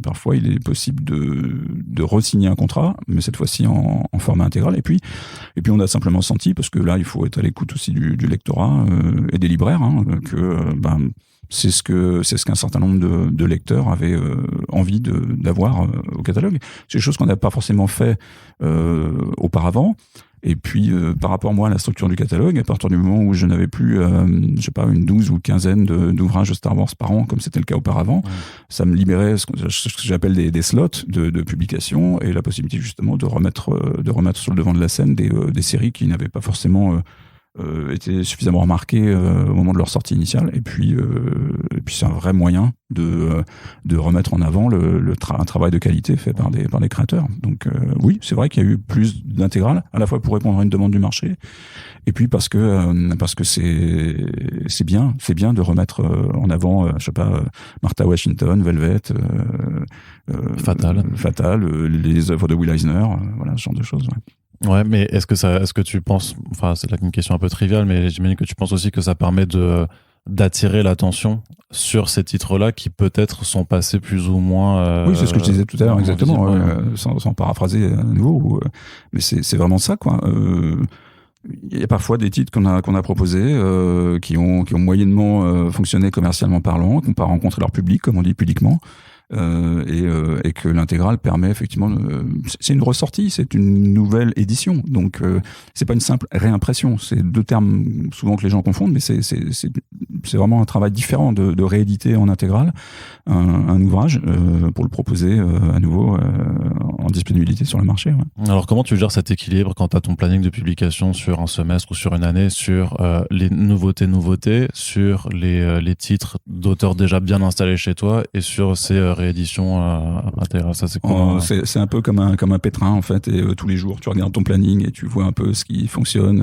parfois il est possible de re-signer un contrat, mais cette fois-ci en format intégral. Et puis on a simplement senti, parce que là il faut être à l'écoute aussi du lectorat et des libraires, que c'est ce qu'un certain nombre de lecteurs avaient envie d'avoir au catalogue. C'est des choses qu'on n'a pas forcément fait auparavant. Et puis, par rapport moi à la structure du catalogue, à partir du moment où je n'avais plus, une 12 ou quinzaine d'ouvrages de Star Wars par an, comme c'était le cas auparavant, ça me libérait ce que j'appelle des slots de publication et la possibilité justement de remettre sur le devant de la scène des séries qui n'avaient pas forcément étaient suffisamment remarqués au moment de leur sortie initiale. Et puis c'est un vrai moyen de remettre en avant un travail de qualité fait par des créateurs. Donc oui, c'est vrai qu'il y a eu plus d'intégrales, à la fois pour répondre à une demande du marché, et puis parce que c'est bien de remettre en avant, Martha Washington, Velvet, Fatal, les œuvres de Will Eisner, voilà, ce genre de choses. Ouais. Ouais, mais est-ce que tu penses, enfin c'est là une question un peu triviale, mais j'imagine que tu penses aussi que ça permet d'attirer l'attention sur ces titres-là qui peut-être sont passés plus ou moins. Oui, c'est ce que je disais tout à l'heure, exactement, sans paraphraser à nouveau. Mais c'est vraiment ça, quoi. Il y a parfois des titres qu'on a proposés qui ont moyennement fonctionné commercialement parlant, qui n'ont pas rencontré leur public, comme on dit pudiquement. et que l'intégrale permet effectivement, c'est une ressortie, c'est une nouvelle édition, donc c'est pas une simple réimpression. C'est deux termes souvent que les gens confondent, mais c'est vraiment un travail différent de rééditer en intégrale un ouvrage pour le proposer à nouveau en disponibilité sur le marché. Ouais. Alors comment tu gères cet équilibre quand tu as ton planning de publication sur un semestre ou sur une année, sur les nouveautés, sur les titres d'auteurs déjà bien installés chez toi et sur ces rééditions intégrales? Ça, c'est comment c'est un peu comme un pétrin en fait, et tous les jours tu regardes ton planning et tu vois un peu ce qui fonctionne.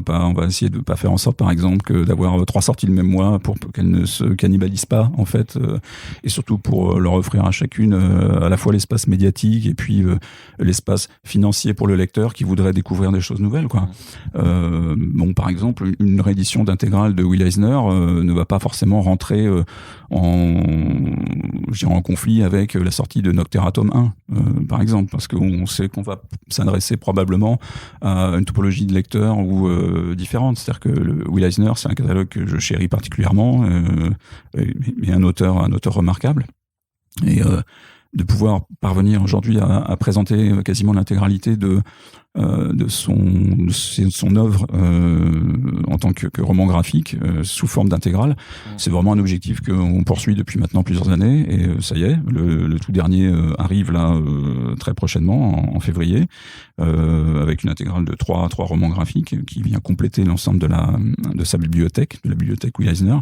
On va essayer de pas faire en sorte par exemple que d'avoir 3 sorties le même mois pour qu'elles ne se cannibalisent pas en fait, et surtout pour leur offrir à chacune à la fois l'espace médiatique et puis l'espace financier pour le lecteur qui voudrait découvrir des choses nouvelles, quoi. Par exemple, une réédition d'intégrale de Will Eisner ne va pas forcément rentrer en conflit avec la sortie de Noctera tome 1, par exemple, parce qu'on sait qu'on va s'adresser probablement à une topologie de lecteurs différente. C'est-à-dire que Will Eisner, c'est un catalogue que je chéris particulièrement, mais un auteur remarquable. Et de pouvoir parvenir aujourd'hui à présenter quasiment l'intégralité de son œuvre en tant que roman graphique sous forme d'intégrale. C'est vraiment un objectif qu'on poursuit depuis maintenant plusieurs années, et ça y est, le tout dernier arrive là très prochainement en février, avec une intégrale de 3 romans graphiques qui vient compléter l'ensemble de sa bibliothèque, de la bibliothèque Will Eisner.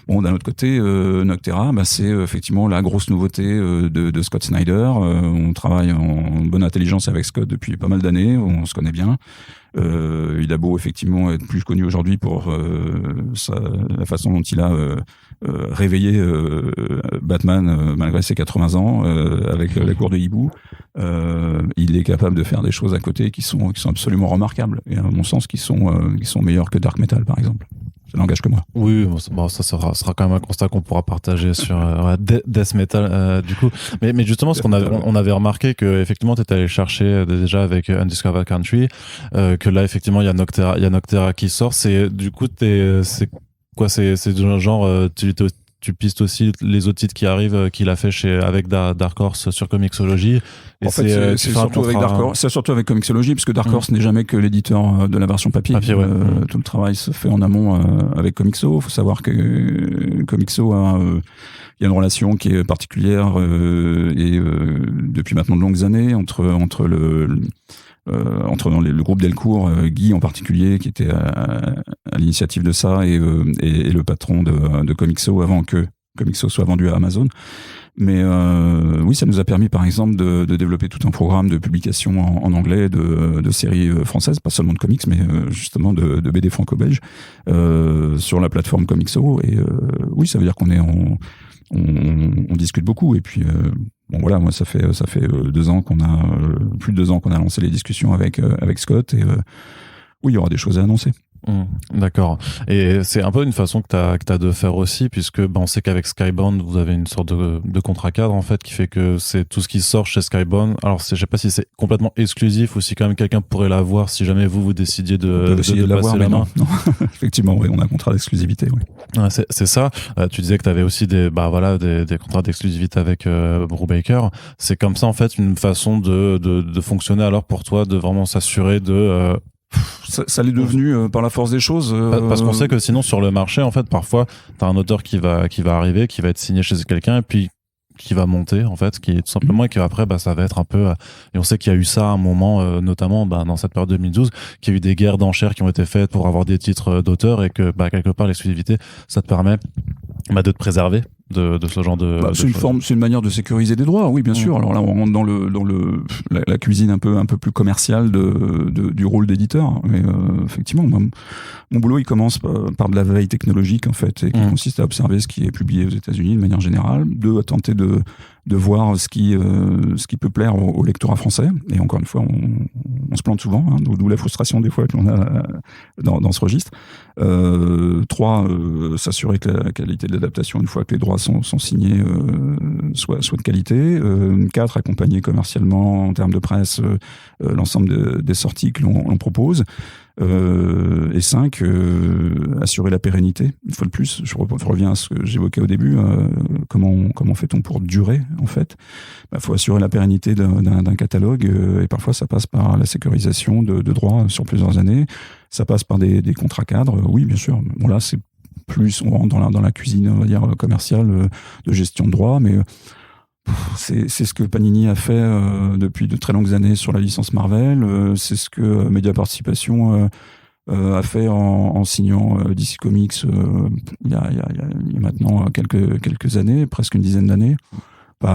Bon, d'un autre côté, Noctera, c'est effectivement la grosse nouveauté de Scott Snyder. On travaille en bonne intelligence avec Scott depuis pas mal d'années, on se connaît bien. Il a beau effectivement être plus connu aujourd'hui pour la façon dont il a réveillé Batman malgré ses 80 ans avec la cour de hibou. Il est capable de faire des choses à côté qui sont absolument remarquables, et à mon sens qui sont meilleures que Dark Metal par exemple. Ça n'engage que moi. Oui, ça sera quand même un constat qu'on pourra partager sur Death Metal du coup. Mais justement, ce on avait remarqué que effectivement tu étais allé chercher déjà avec Undiscovered Country, que là effectivement il y a Noctera qui sort. C'est du coup c'est quoi, c'est genre tu pistes aussi les autres titres qui arrivent qu'il a fait avec Dark Horse sur Comixology. En fait, c'est surtout avec Comixology, parce que Dark Horse n'est jamais que l'éditeur de la version papier. Ouais. Tout le travail se fait en amont avec Comixo. Il faut savoir que Comixo il y a une relation qui est particulière et depuis maintenant de longues années entre le groupe Delcourt, Guy en particulier, qui était à l'initiative de ça, et le patron de Comixo avant que Comixo soit vendu à Amazon. Mais oui, ça nous a permis par exemple de développer tout un programme de publication en anglais de séries françaises, pas seulement de comics, mais justement de BD franco-belge sur la plateforme Comixo. Et oui, ça veut dire qu'on est on discute beaucoup, et puis voilà, moi ça fait 2 ans plus de 2 ans qu'on a lancé les discussions avec Scott, et oui, il y aura des choses à annoncer. D'accord. Et c'est un peu une façon que t'as de faire aussi, puisque on sait qu'avec Skybound vous avez une sorte de contrat cadre en fait qui fait que c'est tout ce qui sort chez Skybound. Alors je sais pas si c'est complètement exclusif ou si quand même quelqu'un pourrait l'avoir si jamais vous décidiez de l'avoir, mais non. Effectivement, oui, on a un contrat d'exclusivité. Oui. Ouais, c'est ça. Tu disais que t'avais aussi des contrats d'exclusivité avec Brubaker. C'est comme ça en fait une façon de fonctionner alors pour toi, de vraiment s'assurer de ça l'est devenu par la force des choses. Parce qu'on sait que sinon sur le marché, en fait, parfois, t'as un auteur qui va arriver, qui va être signé chez quelqu'un, et puis qui va monter, en fait, qui est tout simplement, et qu'après, ça va être un peu. Et on sait qu'il y a eu ça à un moment, notamment dans cette période 2012, qu'il y a eu des guerres d'enchères qui ont été faites pour avoir des titres d'auteurs, et que quelque part l'exclusivité, ça te permet de te préserver de ce genre de. C'est une manière de sécuriser des droits, oui, bien sûr. Alors là, on rentre dans la cuisine un peu plus commerciale du rôle d'éditeur. Mais effectivement, mon boulot, il commence par de la veille technologique, en fait, et qui consiste à observer ce qui est publié aux États-Unis de manière générale, à tenter de voir ce qui peut plaire au lectorat français. Et encore une fois, on se plante souvent, d'où la frustration des fois qu'on a dans ce registre. 3, s'assurer que la qualité de l'adaptation, une fois que les droits sont signés, soit de qualité. 4, accompagner commercialement en termes de presse l'ensemble des sorties que l'on propose. Et 5, assurer la pérennité. Une fois de plus, je reviens à ce que j'évoquais au début. Comment fait-on pour durer, en fait? Faut assurer la pérennité d'un catalogue, et parfois ça passe par la sécurisation de droits sur plusieurs années. Ça passe par des contrats cadres. Oui, bien sûr. Bon, là, c'est plus, on rentre dans la cuisine, on va dire, commerciale, de gestion de droits, mais c'est ce que Panini a fait depuis de très longues années sur la licence Marvel. C'est ce que Media Participation a fait en signant DC Comics il y a maintenant quelques années, presque une dizaine d'années. Il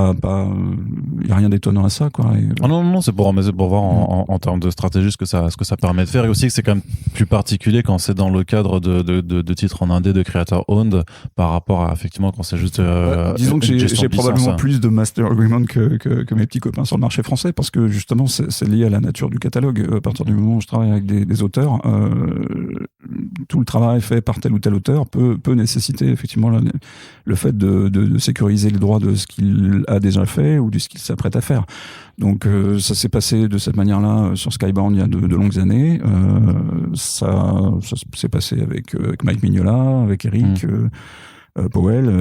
y a rien d'étonnant à ça, quoi. Non, c'est pour voir en termes de stratégie ce que ça permet de faire, et aussi que c'est quand même plus particulier quand c'est dans le cadre de titres en indé de creator owned par rapport à effectivement quand c'est juste disons que j'ai probablement plus de master agreement que mes petits copains sur le marché français, parce que justement c'est lié à la nature du catalogue. À partir du moment où je travaille avec des auteurs, tout le travail fait par tel ou tel auteur peut nécessiter effectivement le fait de sécuriser les droits de ce qu'il a déjà fait ou de ce qu'il s'apprête à faire. Donc ça s'est passé de cette manière-là sur Skybound il y a de longues années. Ça s'est passé avec Mike Mignola, avec Eric Powell,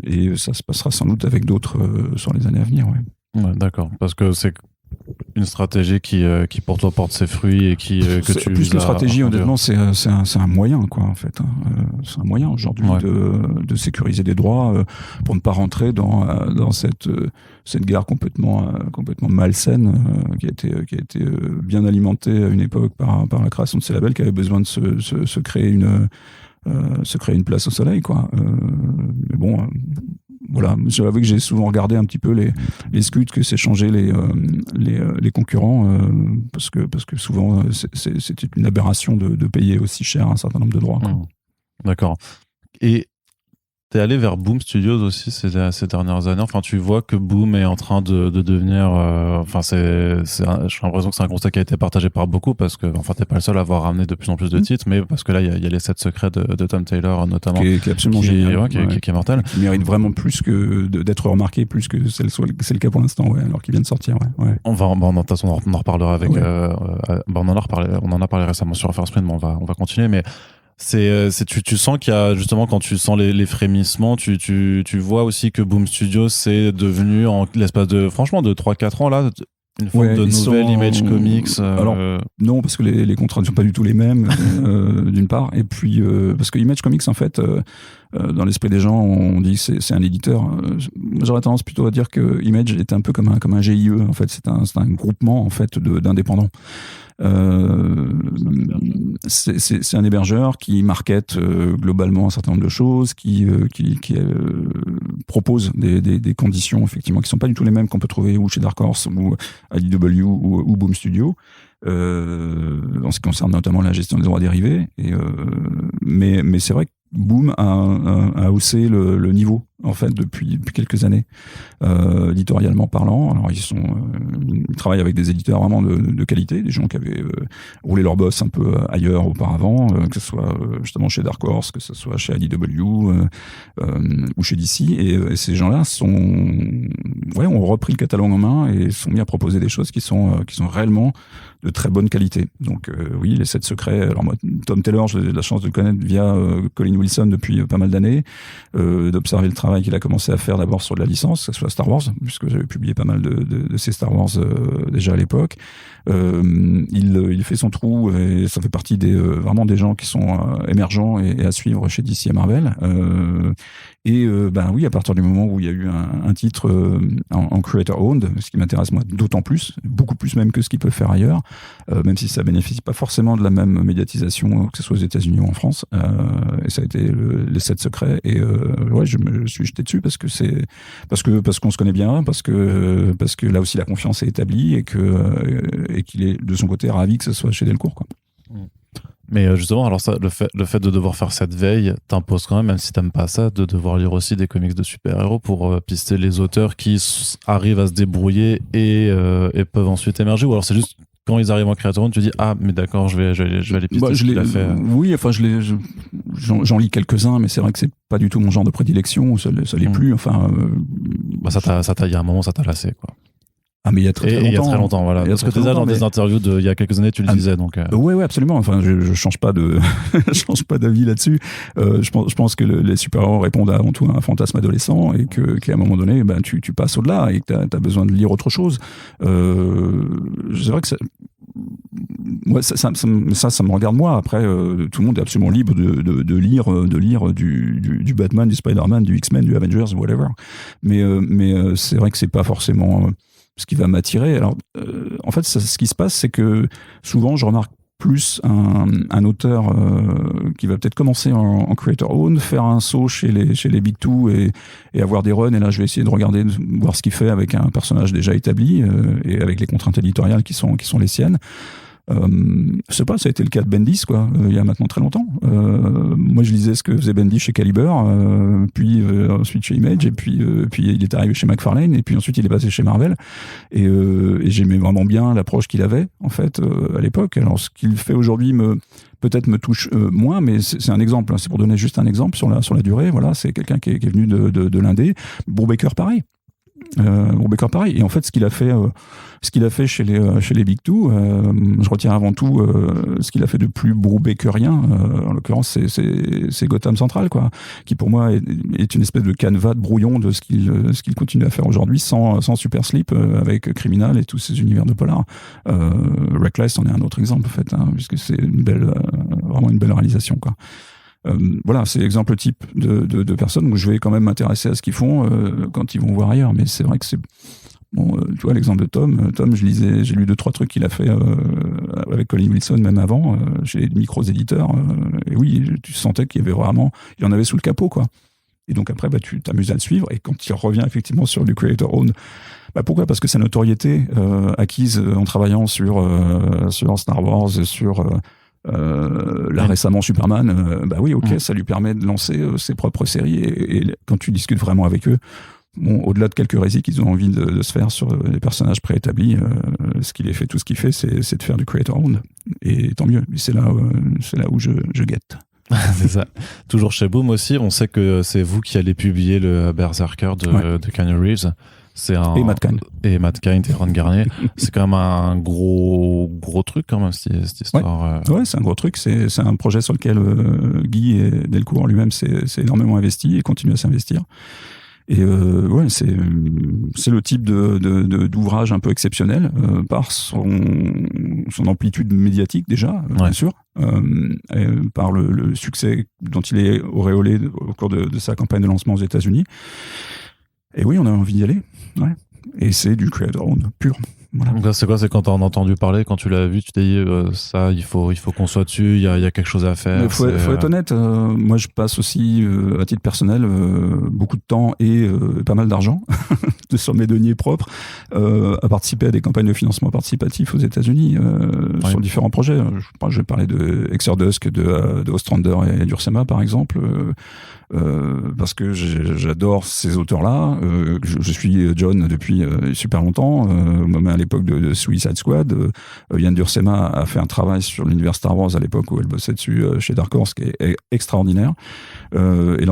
et ça se passera sans doute avec d'autres sur les années à venir. Ouais, d'accord, parce que c'est une stratégie qui pour toi porte ses fruits et que tu plus qu'une stratégie, honnêtement, c'est un moyen, quoi, en fait. C'est un moyen aujourd'hui de sécuriser des droits pour ne pas rentrer dans cette guerre complètement malsaine qui a été bien alimentée à une époque par la création de ces labels qui avaient besoin de se créer une place au soleil, quoi. Mais bon. Voilà, j'avoue que j'ai souvent regardé un petit peu les scuds que s'échangeaient les concurrents, parce que souvent c'était une aberration de payer aussi cher un certain nombre de droits. D'accord. Et t'es allé vers Boom Studios aussi ces dernières années. Enfin, tu vois que Boom est en train de devenir. J'ai l'impression que c'est un constat qui a été partagé par beaucoup, parce que t'es pas le seul à avoir ramené de plus en plus de titres, mais parce que là il y a les 7 secrets de Tom Taylor notamment, qui est absolument génial, qui est mortel, qui mérite vraiment plus que d'être remarqué, plus que c'est le cas pour l'instant, alors qu'il vient de sortir. On de toute façon on en reparlera avec. On en a parlé récemment sur First Print, mais on va continuer, mais. Tu sens qu'il y a, justement, quand tu sens les frémissements, tu vois aussi que Boom Studios c'est devenu en l'espace de 3-4 ans là une forme de nouvelle Image Comics. Alors non, parce que les contrats ne sont pas du tout les mêmes, d'une part, et puis parce que Image Comics, en fait, dans l'esprit des gens, on dit que c'est un éditeur. J'aurais tendance plutôt à dire que Image est un peu comme un GIE, en fait. C'est un groupement, en fait, d'indépendants. C'est un hébergeur qui market globalement un certain nombre de choses, qui propose des conditions effectivement qui sont pas du tout les mêmes qu'on peut trouver ou chez Dark Horse ou IDW ou Boom Studio, en ce qui concerne notamment la gestion des droits dérivés. Mais c'est vrai que Boom a haussé le niveau, en fait, depuis quelques années, éditorialement parlant. Alors ils travaillent avec des éditeurs vraiment de qualité, des gens qui avaient roulé leur boss un peu ailleurs auparavant, que ce soit justement chez Dark Horse, que ce soit chez IDW ou chez DC, et ces gens-là ont repris le catalogue en main et sont mis à proposer des choses qui sont réellement de très bonne qualité. Donc oui, les 7 secrets. Alors moi, Tom Taylor, j'ai la chance de le connaître via Colin Wilson depuis pas mal d'années, d'observer le travail qu'il a commencé à faire d'abord sur de la licence, que ce soit Star Wars, puisque j'avais publié pas mal de ces Star Wars déjà à l'époque. Il fait son trou, et ça fait partie vraiment des gens qui sont émergents et à suivre chez DC et Marvel. Oui, à partir du moment où il y a eu un titre en creator owned, ce qui m'intéresse moi d'autant plus, beaucoup plus même que ce qu'il peut faire ailleurs, même si ça bénéficie pas forcément de la même médiatisation que ce soit aux États-Unis ou en France. Et ça a été les 7 secrets. Et je me suis jeté dessus parce qu'on se connaît bien, parce que là aussi la confiance est établie et qu'il est de son côté ravi que ce soit chez Delcourt, quoi. Mais justement, alors ça, le fait de devoir faire cette veille t'impose quand même si t'aimes pas ça, de devoir lire aussi des comics de super-héros pour pister les auteurs qui arrivent à se débrouiller et peuvent ensuite émerger, ou alors c'est juste quand ils arrivent en creator, tu dis mais d'accord, je vais aller pister ce qu'il a fait. Oui, enfin j'en lis quelques-uns, mais c'est vrai que c'est pas du tout mon genre de prédilection, ça l'est plus. Enfin, il y a un moment ça t'a lassé, quoi. Ah, mais il y a très longtemps. Il y a très longtemps, voilà. Parce que déjà dans des interviews il y a quelques années, tu le disais, donc. Ouais, absolument. Enfin, je change pas je change pas d'avis là-dessus. Je pense que les super-héros répondent avant tout à un fantasme adolescent et qu'à un moment donné, ben, tu passes au-delà et que t'as besoin de lire autre chose. C'est vrai que moi, ça me regarde moi. Après, tout le monde est absolument libre de lire du Batman, du Spider-Man, du X-Men, du Avengers, whatever. Mais c'est vrai que c'est pas forcément ce qui va m'attirer. Alors, en fait, ce qui se passe, c'est que souvent, je remarque plus un auteur qui va peut-être commencer en creator own, faire un saut chez les big two et avoir des runs. Et là, je vais essayer de regarder, de voir ce qu'il fait avec un personnage déjà établi et avec les contraintes éditoriales qui sont les siennes. Je sais pas, ça a été le cas de Bendis, quoi, il y a maintenant très longtemps. Moi, je lisais ce que faisait Bendis chez Caliber, puis ensuite chez Image, et puis il est arrivé chez McFarlane, et puis ensuite il est passé chez Marvel. Et j'aimais vraiment bien l'approche qu'il avait, en fait, à l'époque. Alors, ce qu'il fait aujourd'hui peut-être me touche moins, mais c'est un exemple. Hein, c'est pour donner juste un exemple sur la durée. Voilà, c'est quelqu'un qui est venu de l'indé. Brubaker, pareil. Et en fait, ce qu'il a fait chez les Big Two, je retiens avant tout ce qu'il a fait de plus Brubakerien, en l'occurrence c'est Gotham Central, quoi, qui pour moi est une espèce de canevas de brouillon de ce qu'il continue à faire aujourd'hui sans Super Sleep, avec Criminal et tous ces univers de polar. Reckless en est un autre exemple, en fait, hein, puisque c'est vraiment une belle réalisation, quoi. Voilà, c'est l'exemple type de personnes où je vais quand même m'intéresser à ce qu'ils font quand ils vont voir ailleurs. Mais c'est vrai que c'est... Bon, tu vois, l'exemple de Tom, j'ai lu 2-3 trucs qu'il a fait avec Colin Wilson, même avant, chez les micros éditeurs. Et oui, tu sentais qu'il y avait vraiment... Il y en avait sous le capot, quoi. Et donc après, bah, tu t'amuses à le suivre. Et quand il revient effectivement sur du creator own, bah pourquoi ? Parce que sa notoriété acquise en travaillant sur Star Wars, sur... là récemment Superman, bah oui, ok, ça lui permet de lancer ses propres séries et quand tu discutes vraiment avec eux, bon, au-delà de quelques récits qu'ils ont envie de se faire sur les personnages préétablis, tout ce qu'il fait, c'est de faire du creator own, et tant mieux. C'est là où je guette. C'est ça. Toujours chez Boom aussi, on sait que c'est vous qui allez publier le Berserker de Keanu Reeves. Et Matt Kind. Et Matt Kind et Ron Garnier. C'est quand même un gros truc, quand même, cette histoire. Ouais, c'est un gros truc. C'est un projet sur lequel Guy et Delcourt lui-même s'est énormément investi et continue à s'investir. Et ouais, c'est le type d'ouvrage un peu exceptionnel par son amplitude médiatique déjà, bien sûr, par le succès dont il est auréolé au cours de sa campagne de lancement aux États-Unis. Et oui, on a envie d'y aller. Ouais. Et c'est du creator own pur. Voilà. Donc là, c'est quoi ? C'est quand tu en as entendu parler, quand tu l'as vu, tu t'es dit ça, il faut qu'on soit dessus, il y a quelque chose à faire. Il faut être honnête, moi je passe aussi, à titre personnel, beaucoup de temps et pas mal d'argent sur mes deniers propres à participer à des campagnes de financement participatif aux États-Unis sur différents projets. Je vais parler de Exordusk, de Ostrander et d'Ursema par exemple. Parce que j'adore ces auteurs-là. Je suis John depuis super longtemps. Même à l'époque de Suicide Squad, Yann Dursema a fait un travail sur l'univers Star Wars à l'époque où elle bossait dessus chez Dark Horse, qui est extraordinaire. Et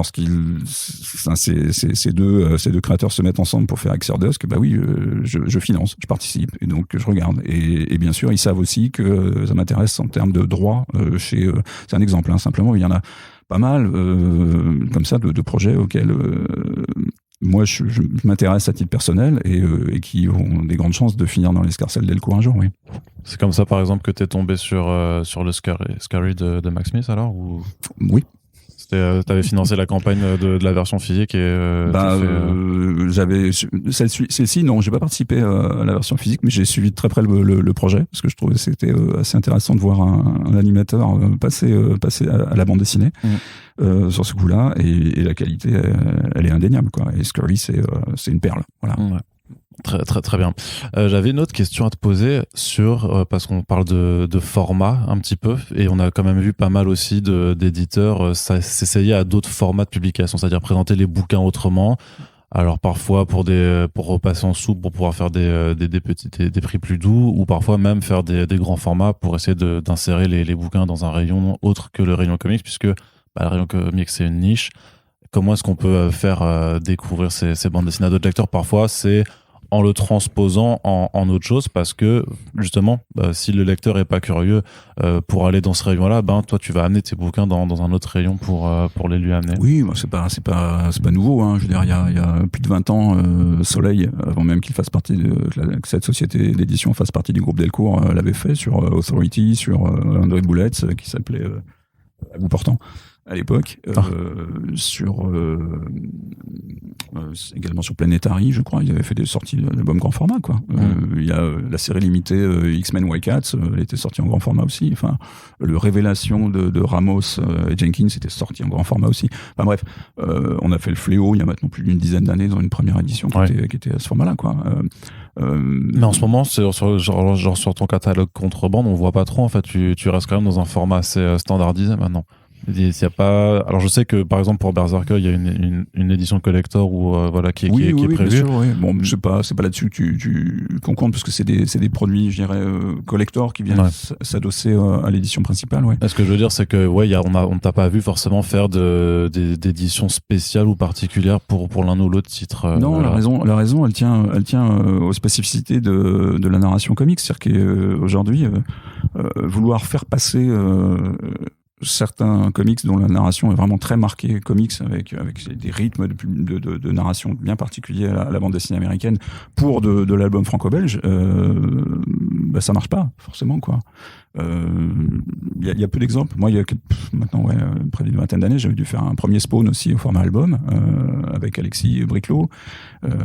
ces deux créateurs se mettent ensemble pour faire Exordusk, bah oui, je finance, je participe, et donc je regarde. Et bien sûr, ils savent aussi que ça m'intéresse en termes de droit. C'est un exemple, hein, simplement. Il y en a pas mal comme ça de projets auxquels moi je m'intéresse à titre personnel et qui ont des grandes chances de finir dans l'escarcelle Delcourt un jour, oui. C'est comme ça par exemple que t'es tombé sur le Scary de Max Smith alors ou... Oui. T'avais financé la campagne de la version physique et j'avais celle-ci, non, j'ai pas participé à la version physique, mais j'ai suivi de très près le projet parce que je trouvais que c'était assez intéressant de voir un animateur passer à la bande dessinée sur ce coup-là, et la qualité elle est indéniable, quoi. Et Scurry c'est une perle, voilà. Ouais. Très, très, très bien. J'avais une autre question à te poser sur, parce qu'on parle de format un petit peu, et on a quand même vu pas mal aussi d'éditeurs s'essayer à d'autres formats de publication, c'est-à-dire présenter les bouquins autrement. Alors parfois pour repasser en soupe, pour pouvoir faire des prix plus doux, ou parfois même faire des grands formats pour essayer d'insérer les bouquins dans un rayon autre que le rayon comics, puisque le rayon comics c'est une niche. Comment est-ce qu'on peut faire découvrir ces bandes dessinées à d'autres lecteurs ? Parfois c'est en le transposant en autre chose, parce que justement, si le lecteur est pas curieux pour aller dans ce rayon-là, toi tu vas amener tes bouquins dans un autre rayon pour les lui amener. Oui, c'est pas nouveau, hein. Je veux dire, il y a plus de 20 ans, Soleil, avant même qu'il fasse partie que cette société d'édition fasse partie du groupe Delcourt, l'avait fait sur Authority, sur André Boulette, qui s'appelait À bout portant à l'époque, également sur Planetary, je crois, ils avaient fait des sorties d'albums grand format, quoi. Il y a la série limitée X-Men Wildcats, elle était sortie en grand format aussi. Enfin, le Révélation de Ramos et Jenkins était sorti en grand format aussi. Enfin bref, on a fait le Fléau il y a maintenant plus d'une dizaine d'années dans une première édition qui était à ce format-là, quoi. Mais en ce moment, genre sur ton catalogue contrebande, on voit pas trop. En fait, tu restes quand même dans un format assez standardisé maintenant. Il y a pas. Alors je sais que par exemple pour Berserker, il y a une édition collector qui est prévue. Bien sûr, oui. Bon, c'est pas là-dessus qu'on compte, parce que c'est des produits, je dirais, collector qui viennent s'adosser à l'édition principale. Ouais. Ce que je veux dire, c'est que on t'a pas vu forcément faire d'éditions spéciales ou particulières pour l'un ou l'autre titre. Non, la raison, elle tient aux spécificités de la narration comics, c'est-à-dire qu'aujourd'hui, vouloir faire passer certains comics dont la narration est vraiment très marquée comics, avec des rythmes de narration bien particuliers à la bande dessinée américaine, pour de l'album franco-belge, ça marche pas forcément, quoi. Il y a peu d'exemples. Moi, il y a maintenant près d'une vingtaine d'années, j'avais dû faire un premier Spawn aussi au format album avec Alexis Briclot,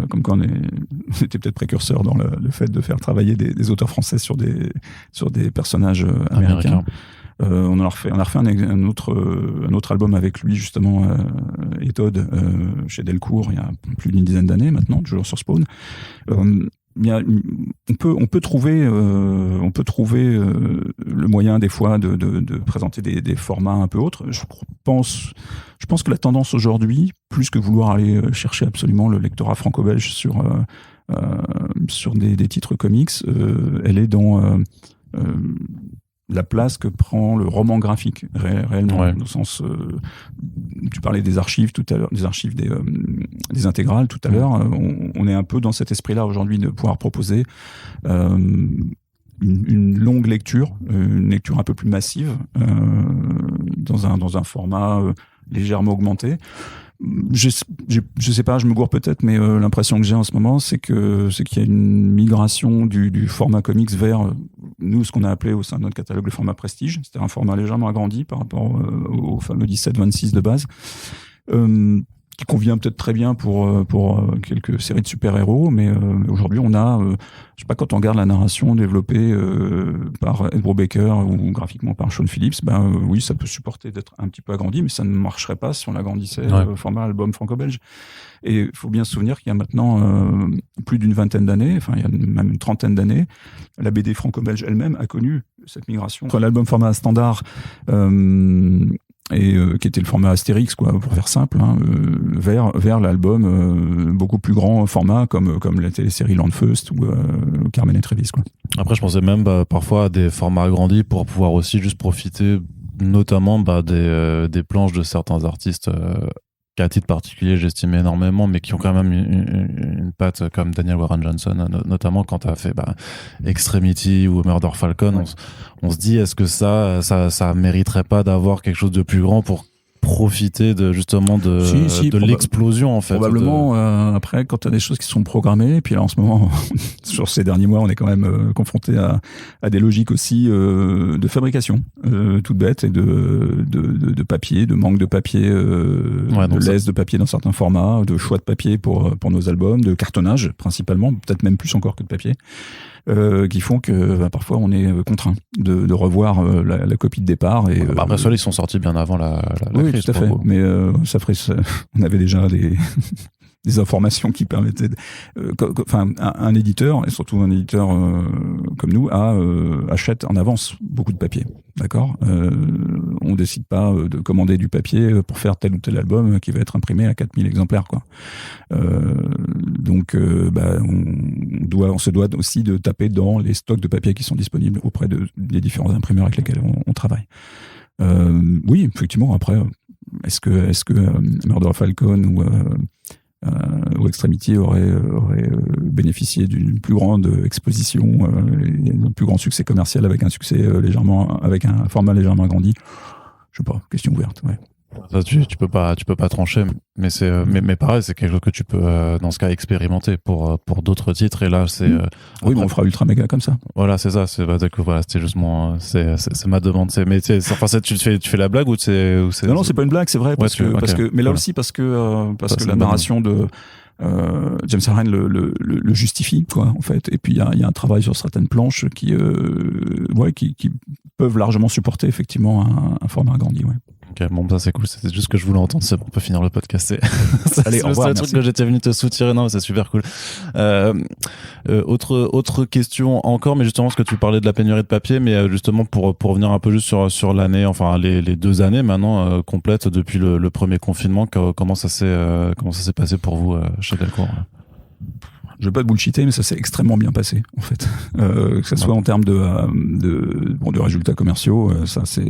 comme quoi on était peut-être précurseur dans le fait de faire travailler des auteurs français sur des personnages américains. On a refait un autre album avec lui, justement, et Todd, chez Delcourt, il y a plus d'une dizaine d'années maintenant, toujours sur Spawn. On peut trouver le moyen des fois de présenter des formats un peu autres. Je pense que la tendance aujourd'hui, plus que vouloir aller chercher absolument le lectorat franco-belge sur des titres comics, elle est dans la place que prend le roman graphique réellement, dans le sens, tu parlais des archives tout à l'heure, des archives des intégrales tout à l'heure. On est un peu dans cet esprit-là aujourd'hui, de pouvoir proposer une longue lecture, une lecture un peu plus massive, dans un format légèrement augmenté. Je sais pas, je me gourre peut-être, mais l'impression que j'ai en ce moment, c'est qu'il y a une migration du format comics vers nous, ce qu'on a appelé au sein de notre catalogue le format prestige. C'était un format légèrement agrandi par rapport au fameux 17-26 de base, qui convient peut-être très bien pour quelques séries de super-héros, mais aujourd'hui on a, je sais pas, quand on regarde la narration développée par Ed Brubaker ou graphiquement par Sean Phillips, oui, ça peut supporter d'être un petit peu agrandi, mais ça ne marcherait pas si on l'agrandissait au format album franco-belge. Et il faut bien se souvenir qu'il y a maintenant plus d'une vingtaine d'années, enfin il y a même une trentaine d'années, la BD franco-belge elle-même a connu cette migration entre l'album format standard qui était le format Astérix, quoi, pour faire simple, vers l'album beaucoup plus grand format, comme la télésérie Landfeust ou Carmen et Trevis, quoi. Après, je pensais même parfois à des formats agrandis pour pouvoir aussi juste profiter notamment des planches de certains artistes qu'à titre particulier j'estimais énormément, mais qui ont quand même une patte, comme Daniel Warren Johnson, notamment quand tu as fait Extremity ou Murder Falcon. On se dit, est-ce que ça mériterait pas d'avoir quelque chose de plus grand pour profiter de l'explosion, en fait. Probablement. Après, quand tu as des choses qui sont programmées, et puis là en ce moment, sur ces derniers mois, on est quand même confronté à des logiques aussi de fabrication toutes bêtes, et de papier, de manque de papier, de laisse de papier dans certains formats, de choix de papier pour nos albums, de cartonnage principalement, peut-être même plus encore que de papier. Qui font que parfois on est contraint de revoir la copie de départ. Et après ceux-là, ils sont sortis bien avant la oui, crise. Tout à fait. Mais on avait déjà des informations qui permettaient un éditeur, et surtout un éditeur comme nous, achète en avance beaucoup de papier. D'accord. On décide pas de commander du papier pour faire tel ou tel album qui va être imprimé à 4000 exemplaires, quoi. Donc on se doit aussi de taper dans les stocks de papier qui sont disponibles auprès des différents imprimeurs avec lesquels on travaille. Oui, effectivement. Après, est-ce que Murder Falcon où Extremity aurait bénéficié d'une plus grande exposition et d'un plus grand succès commercial avec avec un format légèrement agrandi. Je sais pas, question ouverte. Ouais. Ça, tu peux pas trancher, mais mais pareil, c'est quelque chose que tu peux dans ce cas expérimenter pour d'autres titres. Et là, c'est oui, mais on fera Ultra Mega comme ça. Voilà, c'est ça. Voilà, c'était justement c'est ma demande. Mais tu fais la blague ou c'est non, c'est pas une blague, c'est vrai parce que mais là aussi parce que la narration de James Harren le justifie, quoi, en fait. Et puis il y a un travail sur certaines planches qui peuvent largement supporter effectivement un format agrandi. Ouais. Ok, bon, ça c'est cool, c'est juste que je voulais entendre, c'est bon, on peut finir le podcast. Allez, au revoir, c'est le truc que j'étais venu te soutirer, non, c'est super cool. Autre question encore, mais justement, parce que tu parlais de la pénurie de papier, mais justement pour revenir un peu juste sur l'année, enfin les 2 années maintenant complètes depuis le premier confinement, comment ça s'est passé pour vous chez Delcourt? Je veux pas te bullshiter, mais ça s'est extrêmement bien passé, en fait. Que ce soit en termes de résultats commerciaux, ça c'est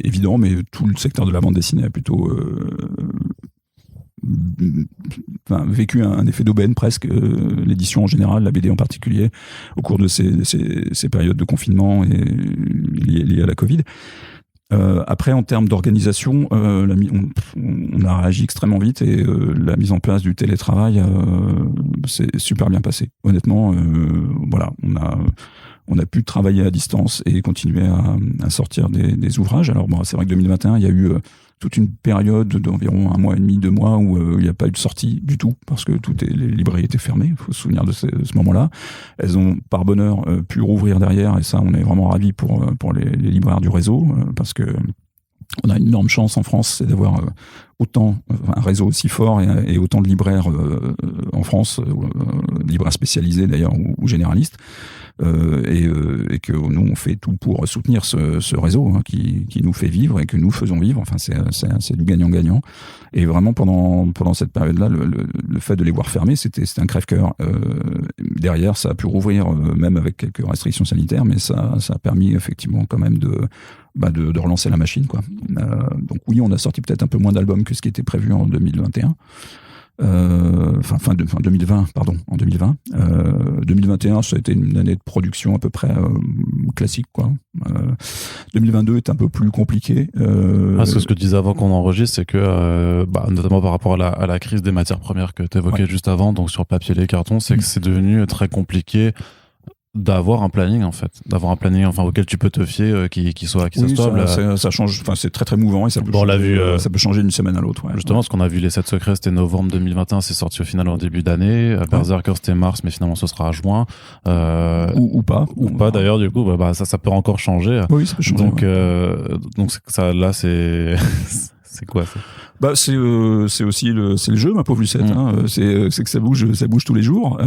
évident, mais tout le secteur de la bande dessinée a plutôt vécu un effet d'aubaine presque, l'édition en général, la BD en particulier, au cours de ces périodes de confinement et liées à la Covid. Après, en termes d'organisation, on a réagi extrêmement vite et la mise en place du télétravail s'est super bien passé. Honnêtement, voilà, on a pu travailler à distance et continuer à sortir des ouvrages. Alors bon, c'est vrai que 2021, il y a eu toute une période d'environ 1 mois et demi, 2 mois où il n'y a pas eu de sortie du tout parce que les librairies étaient fermées. Il faut se souvenir de ce moment-là. Elles ont par bonheur pu rouvrir derrière et ça, on est vraiment ravis pour les libraires du réseau parce que on a une énorme chance en France, c'est d'avoir un réseau aussi fort et autant de libraires en France, libraires spécialisés d'ailleurs ou généralistes. Et que nous on fait tout pour soutenir ce réseau qui nous fait vivre et que nous faisons vivre. Enfin c'est du gagnant-gagnant. Et vraiment pendant cette période-là, le fait de les voir fermer, c'était un crève-cœur. Derrière, ça a pu rouvrir même avec quelques restrictions sanitaires, mais ça a permis effectivement quand même de relancer la machine, quoi. Donc oui, on a sorti peut-être un peu moins d'albums que ce qui était prévu en 2021. Fin 2020, pardon, en 2020. 2021, ça a été une année de production à peu près classique, quoi. 2022 est un peu plus compliqué. Ce que je disais avant qu'on enregistre, c'est que, notamment par rapport à la crise des matières premières que tu évoquais juste avant, donc sur papier et les cartons, c'est que c'est devenu très compliqué d'avoir un planning auquel tu peux te fier, qui soit stable. Ça change, enfin c'est très très mouvant et ça peut ça peut changer d'une semaine à l'autre. Ouais. Justement, ce qu'on a vu, les 7 secrets, c'était novembre 2021, c'est sorti au final en début d'année. Berserker, c'était mars, mais finalement ce sera à juin. Ou pas d'ailleurs, du coup, ça peut encore changer. Oui, ça peut changer. Donc ça, là, c'est c'est quoi ça? C'est aussi le jeu, ma pauvre Lucette. C'est que ça bouge tous les jours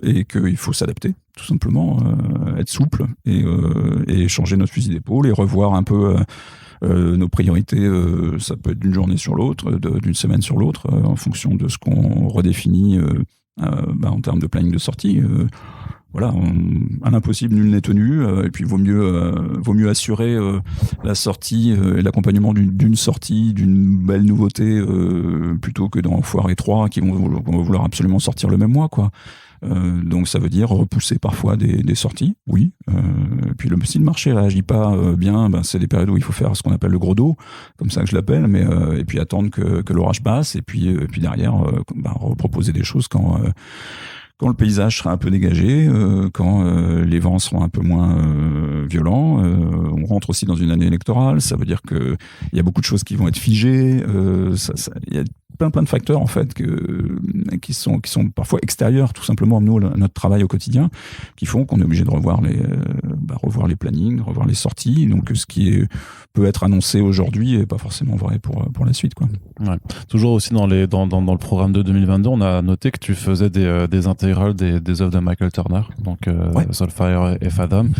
et qu'il faut s'adapter, tout simplement, être souple et changer notre fusil d'épaule et revoir un peu nos priorités. Ça peut être d'une journée sur l'autre, d'une semaine sur l'autre, en fonction de ce qu'on redéfinit en termes de planning de sortie. Voilà, à l'impossible, nul n'est tenu. Et puis, vaut mieux assurer la sortie et l'accompagnement d'une sortie, d'une belle nouveauté, plutôt que d'en foirer 3 qui vont vouloir absolument sortir le même mois, quoi. Donc, ça veut dire repousser parfois des sorties, oui. Et puis, si le marché réagit pas bien, c'est des périodes où il faut faire ce qu'on appelle le gros dos, comme ça que je l'appelle, mais et puis attendre que l'orage passe, et puis derrière, reproposer des choses quand le paysage sera un peu dégagé, quand les vents seront un peu moins violents. On rentre aussi dans une année électorale, ça veut dire que il y a beaucoup de choses qui vont être figées. Il y a plein de facteurs en fait qui sont parfois extérieurs tout simplement à notre travail au quotidien, qui font qu'on est obligé de revoir les plannings, revoir les sorties. Donc ce qui peut être annoncé aujourd'hui est pas forcément vrai pour la suite, quoi. Ouais. Toujours aussi dans le programme de 2022, on a noté que tu faisais des intégrales des œuvres de Michael Turner, donc Soulfire et Fathom.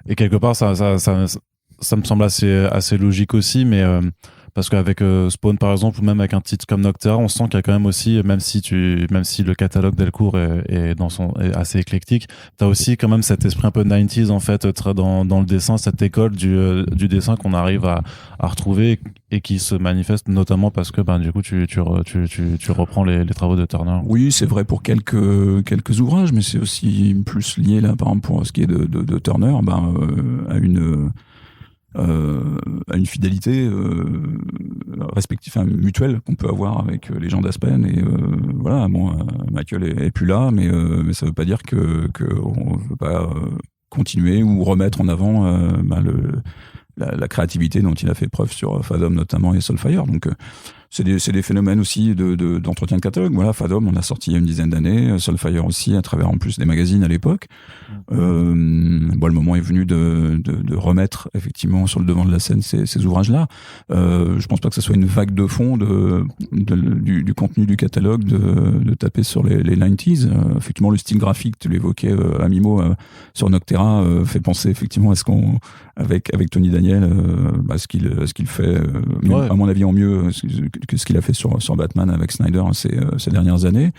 Et quelque part ça me semble assez logique aussi, mais Parce qu'avec Spawn par exemple, ou même avec un titre comme Noctera, on sent qu'il y a quand même aussi, même si le catalogue Delcourt est assez éclectique, t'as aussi quand même cet esprit un peu 90s en fait dans le dessin, cette école du dessin qu'on arrive à retrouver et qui se manifeste notamment parce que du coup tu reprends les travaux de Turner. Oui, c'est vrai pour quelques ouvrages, mais c'est aussi plus lié là, par exemple pour ce qui est de Turner, à une fidélité respective, mutuelle qu'on peut avoir avec les gens d'Aspen. Et voilà, bon, Michael est plus là, mais ça veut pas dire que on veut pas continuer ou remettre en avant la créativité dont il a fait preuve sur Fathom notamment et Soulfire. Donc c'est des phénomènes aussi d'entretien de catalogue. Voilà, Fathom, on a sorti il y a une dizaine d'années, Soulfire aussi, à travers en plus des magazines à l'époque. Le moment est venu de remettre effectivement sur le devant de la scène ces ouvrages-là. Je pense pas que ce soit une vague de fond du contenu du catalogue de taper sur les 90s. Effectivement, le style graphique, tu l'évoquais à mi-mot sur Noctera, fait penser effectivement à ce qu'on avec Tony Daniel, ce qu'il fait, à mon avis en mieux que ce qu'il a fait sur Batman avec Snyder ces dernières années.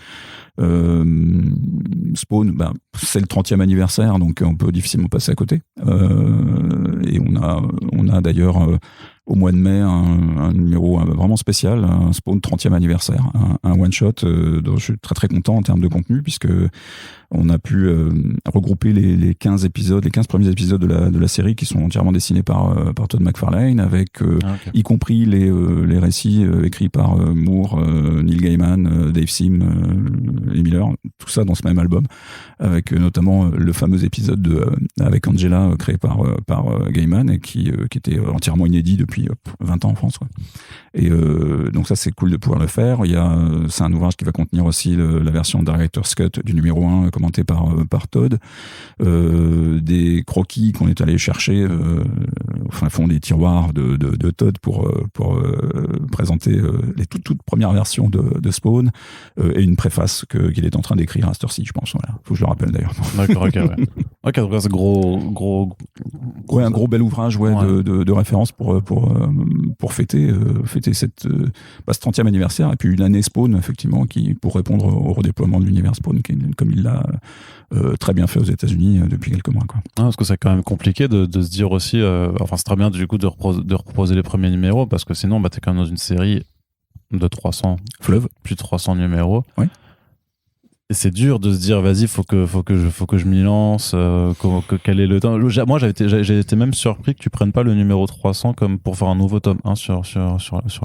Spawn, c'est le 30e anniversaire, donc on peut difficilement passer à côté. Et on a d'ailleurs au mois de mai un numéro vraiment spécial, un Spawn 30e anniversaire, un one-shot dont je suis très très content en termes de contenu, puisque on a pu regrouper les 15 premiers épisodes de la série qui sont entièrement dessinés par Todd McFarlane, avec y compris les récits écrits par Moore, Neil Gaiman, Dave Sim et Miller, tout ça dans ce même album, avec notamment le fameux épisode avec Angela créé par Gaiman et qui était entièrement inédit depuis 20 ans en France, quoi. Et donc ça c'est cool de pouvoir le faire. C'est un ouvrage qui va contenir aussi la version Director's Cut du numéro 1 commenté par Todd, des croquis qu'on est allé chercher au fin fond des tiroirs de Todd pour présenter les toutes premières versions de Spawn, et une préface qu'il est en train d'écrire à cette heure-ci, je pense. Voilà. Faut que je le rappelle d'ailleurs. D'accord, ok, ouais. Ok, donc c'est gros. Ouais, un gros bel ouvrage, de référence pour fêter ce 30e anniversaire, et puis l'année Spawn, effectivement, pour répondre au redéploiement de l'univers Spawn, comme il l'a très bien fait aux États-Unis depuis quelques mois, quoi. Parce que c'est quand même compliqué de se dire aussi, c'est très bien du coup de reproposer les premiers numéros, parce que sinon t'es quand même dans une série de 300 fleuve, plus de 300 numéros. Oui. Et c'est dur de se dire, vas-y, faut que je m'y lance, quel est le temps. Moi, j'ai été même surpris que tu prennes pas le numéro 300 comme pour faire un nouveau tome 1 sur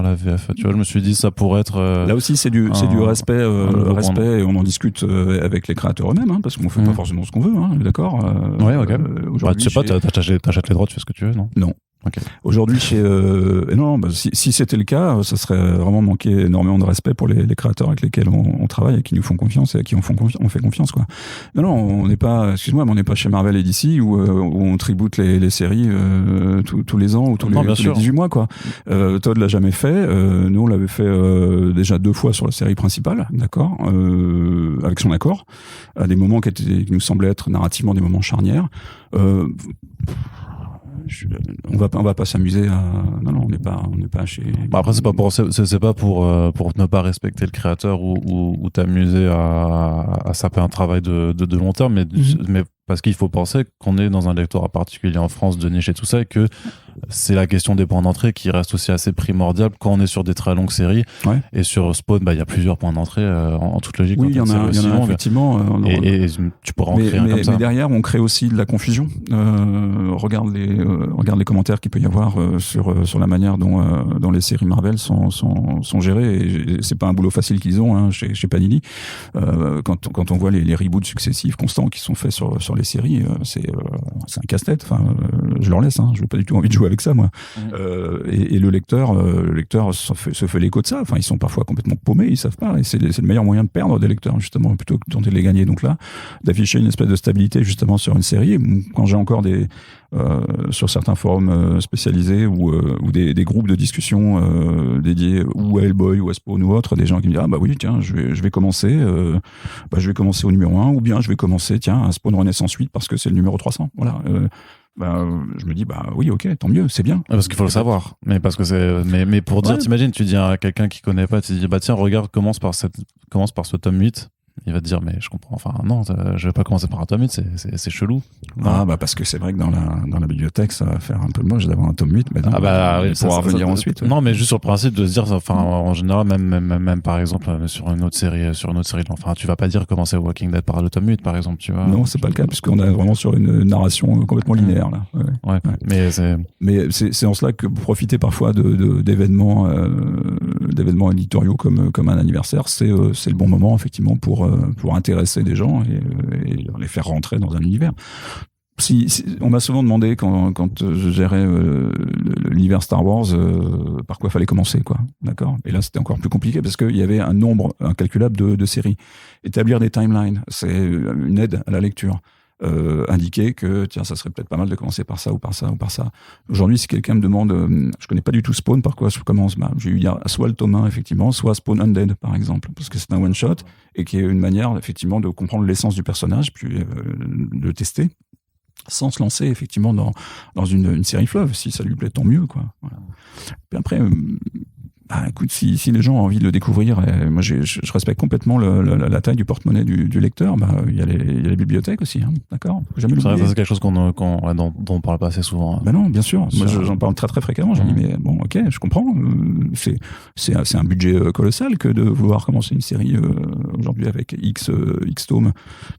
la VF. Tu vois, je me suis dit, ça pourrait être. Là aussi, c'est du respect, et on en discute avec les créateurs eux-mêmes, parce qu'on fait pas forcément ce qu'on veut, d'accord. Ouais, ok. Tu sais pas, t'achètes les droits, tu fais ce que tu veux, non? Non. Okay. Aujourd'hui, si c'était le cas, ça serait vraiment manquer énormément de respect pour les créateurs avec lesquels on travaille et qui nous font confiance et à qui on fait confiance, quoi. Non, on n'est pas, excuse-moi, mais on n'est pas chez Marvel et DC où on tribute les séries tous les ans ou tous les 18 mois, quoi. Todd l'a jamais fait. Nous, on l'avait fait déjà 2 fois sur la série principale, d'accord, avec son accord, à des moments qui nous semblaient être narrativement des moments charnières. On va pas s'amuser à. Non, on n'est pas chez. Après, c'est pas pour ne pas respecter le créateur ou t'amuser à saper un travail de long terme, mais parce qu'il faut penser qu'on est dans un lectorat particulier en France de niche et tout ça, et que c'est la question des points d'entrée qui reste aussi assez primordiale quand on est sur des très longues séries. Ouais. Et sur Spawn, il y a plusieurs points d'entrée en toute logique. Oui, il y en a effectivement. Et tu pourras en créer un comme ça. Mais derrière, on crée aussi de la confusion. Regarde les commentaires qu'il peut y avoir sur la manière dont les séries Marvel sont gérées. Et c'est pas un boulot facile qu'ils ont chez Panini. Quand on voit les reboots successifs constants qui sont faits sur les séries, c'est un casse-tête. Enfin, je leur laisse. Je n'ai pas du tout envie de jouer avec ça, moi. Et le lecteur se fait l'écho de ça. Enfin, ils sont parfois complètement paumés, ils savent pas. Et c'est le meilleur moyen de perdre des lecteurs, justement, plutôt que de tenter de les gagner. Donc là, d'afficher une espèce de stabilité, justement, sur une série. Quand j'ai encore sur certains forums spécialisés ou des groupes de discussion dédiés ou à Hellboy ou à Spawn ou autre, des gens qui me disent oui, tiens, je vais commencer au numéro 1, ou bien je vais commencer à Spawn Renaissance 8 parce que c'est le numéro 300. Voilà. je me dis oui, ok, tant mieux, c'est bien. Parce qu'il faut le savoir. Mais parce que mais pour dire, t'imagines, tu dis à quelqu'un qui connaît pas, tu dis tiens, regarde, commence par ce tome 8. Il va te dire, mais je comprends. Enfin, non, je vais pas commencer par un tome 8, c'est chelou. Non. Parce que c'est vrai que dans la bibliothèque, ça va faire un peu moche d'avoir un tome 8. Mais oui, pour revenir ensuite. Non, mais juste sur le principe de se dire, enfin, en général, même par exemple, sur une autre série, enfin, tu vas pas dire commencer Walking Dead par le tome 8, par exemple, tu vois. Non, c'est pas le cas, puisqu'on est vraiment sur une narration complètement linéaire, là. Ouais. Mais c'est en cela que profiter parfois d'événements éditoriaux comme un anniversaire, c'est le bon moment, effectivement, pour intéresser des gens et les faire rentrer dans un univers. On m'a souvent demandé quand je gérais l'univers Star Wars par quoi fallait commencer, quoi. D'accord. Et là, c'était encore plus compliqué parce qu'il y avait un nombre incalculable de séries. Établir des timelines, c'est une aide à la lecture. Indiquer que tiens, ça serait peut-être pas mal de commencer par ça ou par ça ou par ça. Aujourd'hui, si quelqu'un me demande, je connais pas du tout Spawn, par quoi je commence, j'ai eu soit le tome 1, effectivement, soit Spawn Undead, par exemple, parce que c'est un one shot et qui est une manière effectivement de comprendre l'essence du personnage, puis de tester, sans se lancer effectivement dans une série fleuve. Si ça lui plaît, tant mieux, quoi. Voilà. Puis après, écoute, si les gens ont envie de le découvrir, moi je respecte complètement la taille du porte-monnaie du lecteur, il y a les bibliothèques aussi, hein, d'accord. C'est vrai, c'est quelque chose dont on parle pas assez souvent. Non, bien sûr. Moi j'en parle très très fréquemment. J'en dis mais bon, ok, je comprends. C'est un budget colossal que de vouloir commencer une série aujourd'hui avec X tomes,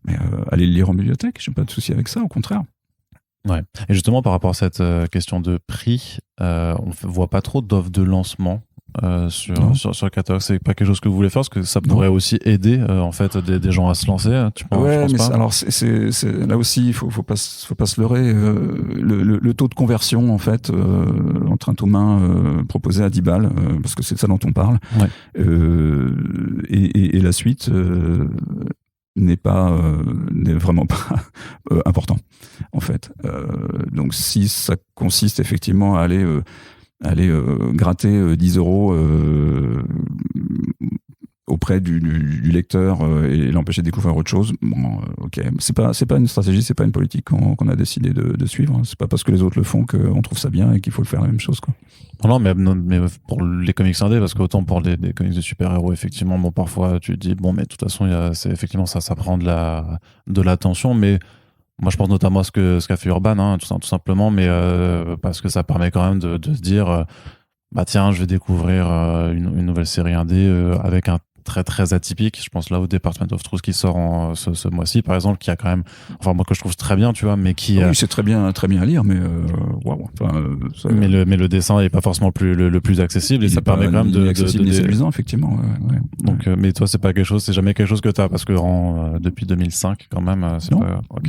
mais aller le lire en bibliothèque, j'ai pas de souci avec ça, au contraire. Ouais. Et justement par rapport à cette question de prix, on voit pas trop d'offres de lancement. Sur le catalogue, c'est pas quelque chose que vous voulez faire parce que ça pourrait aussi aider en fait des gens à se lancer. Tu penses, ouais, mais pas alors c'est là aussi il faut pas se leurrer. Le taux de conversion en fait entre un tome 1 proposé à 10 balles parce que c'est de ça dont on parle, et la suite n'est vraiment pas important en fait. Donc si ça consiste effectivement à aller gratter 10 euros auprès du lecteur et l'empêcher de découvrir autre chose, ok, c'est pas une stratégie, c'est pas une politique qu'on a décidé de suivre, hein. C'est pas parce que les autres le font qu'on trouve ça bien et qu'il faut le faire la même chose, quoi. Non, mais pour les comics indés, parce qu'autant pour les comics de super-héros, effectivement, parfois tu te dis, mais de toute façon, c'est effectivement ça prend de l'attention, mais moi, je pense notamment à ce qu'a fait Urban, hein, tout simplement, mais parce que ça permet quand même de se dire, tiens, je vais découvrir une nouvelle série indé avec un très très atypique. Je pense là au Department of Truth qui sort ce mois-ci, par exemple, qui a quand même, enfin moi que je trouve très bien, tu vois, mais qui. Oui, c'est très bien à lire, mais waouh. Mais le dessin est pas forcément le plus accessible et ça permet quand même de séduisant, effectivement. Ouais. Donc, mais toi, c'est jamais quelque chose que t'as parce que depuis 2005 quand même.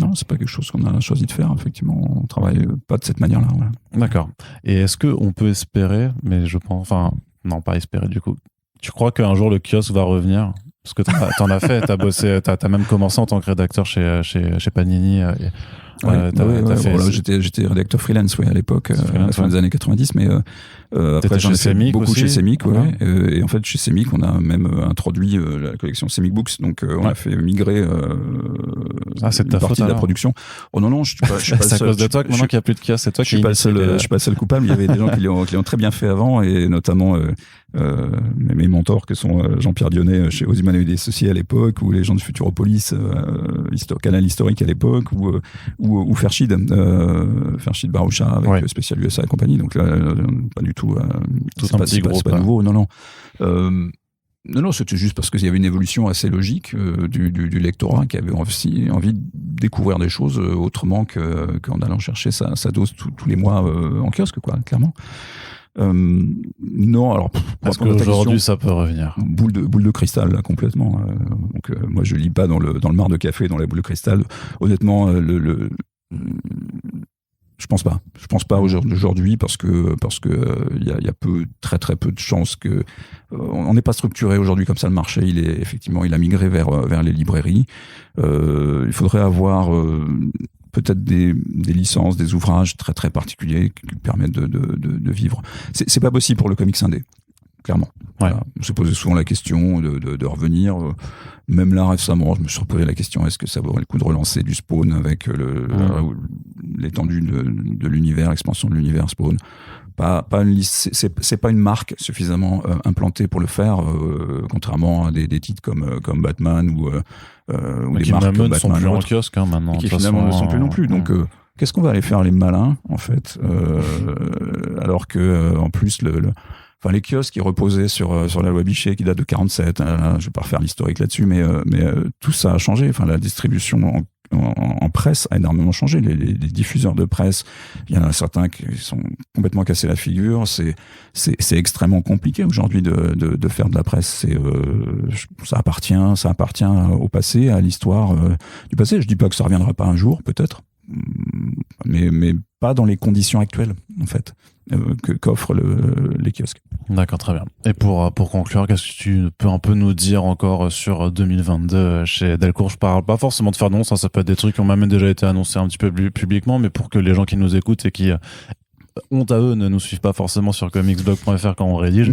Non, c'est pas quelque chose qu'on a choisi de faire. Effectivement, on travaille pas de cette manière-là. Voilà. D'accord. Et est-ce que on peut espérer, mais je pense, enfin, non, pas espérer du coup. Tu crois qu'un jour le kiosque va revenir? Parce que t'en as fait, t'as bossé, t'as même commencé en tant que rédacteur chez Panini. J'étais rédacteur freelance, à l'époque, à la fin des années 90, mais après j'en ai fait beaucoup chez Semic, et en fait chez Semic on a même introduit la collection Semic Books, donc on a fait migrer une partie de la production. Oh non, je suis pas c'est à cause de toi que maintenant qu'il n'y a plus de kiosque, c'est toi qui je suis pas le seul coupable. Il y avait des gens qui l'ont très bien fait avant, et notamment mes mentors qui sont Jean-Pierre Dionnet chez Ozyman et Associés à l'époque, ou les gens de Futuropolis, Canal Historique à l'époque, ou Ferchid Baroucha avec Spécial USA et compagnie. Donc là, pas du tout. C'est pas nouveau. Non. Non, c'était juste parce qu'il y avait une évolution assez logique du lectorat qui avait aussi envie de découvrir des choses autrement qu'en allant chercher sa dose tous les mois en kiosque, quoi, clairement. Non, alors parce qu'aujourd'hui ça peut revenir. Boule de cristal là, complètement. Donc moi je lis pas dans le mar de café, dans la boule de cristal. Honnêtement, je pense pas aujourd'hui parce que il y a très très peu de chances que on n'est pas structuré aujourd'hui comme ça. Le marché il a migré vers les librairies. Il faudrait avoir peut-être des licences, des ouvrages très très particuliers qui permettent de vivre. C'est pas possible pour le comics indé, clairement. Ouais. Voilà. On s'est posé souvent la question de revenir. Même là récemment, je me suis reposé la question, est-ce que ça vaudrait le coup de relancer du Spawn avec l'étendue de l'univers, l'expansion de l'univers Spawn. Pas une liste, c'est pas une marque suffisamment implantée pour le faire, contrairement à des titres comme Batman ou des marques comme Batman sont plus en kiosque maintenant. Qui finalement ne sont plus non plus. Donc qu'est-ce qu'on va aller faire les malins en fait, alors que en plus enfin, les kiosques qui reposaient sur la loi Bichet qui date de 47, je vais pas refaire l'historique là-dessus, mais tout ça a changé. Enfin, la distribution en presse a énormément changé. Les diffuseurs de presse, il y en a certains qui sont complètement cassés la figure. C'est extrêmement compliqué aujourd'hui de faire de la presse. Ça appartient au passé, à l'histoire du passé. Je dis pas que ça reviendra pas un jour, peut-être, mais pas dans les conditions actuelles, en fait, qu'offrent les kiosques. D'accord, très bien. Et pour conclure, qu'est-ce que tu peux un peu nous dire encore sur 2022 chez Delcourt? Je parle pas forcément de faire d'annonces, ça peut être des trucs qui ont même déjà été annoncés un petit peu publiquement, mais pour que les gens qui nous écoutent et qui honte à eux, ne nous suivent pas forcément sur comicsblog.fr quand on rédige,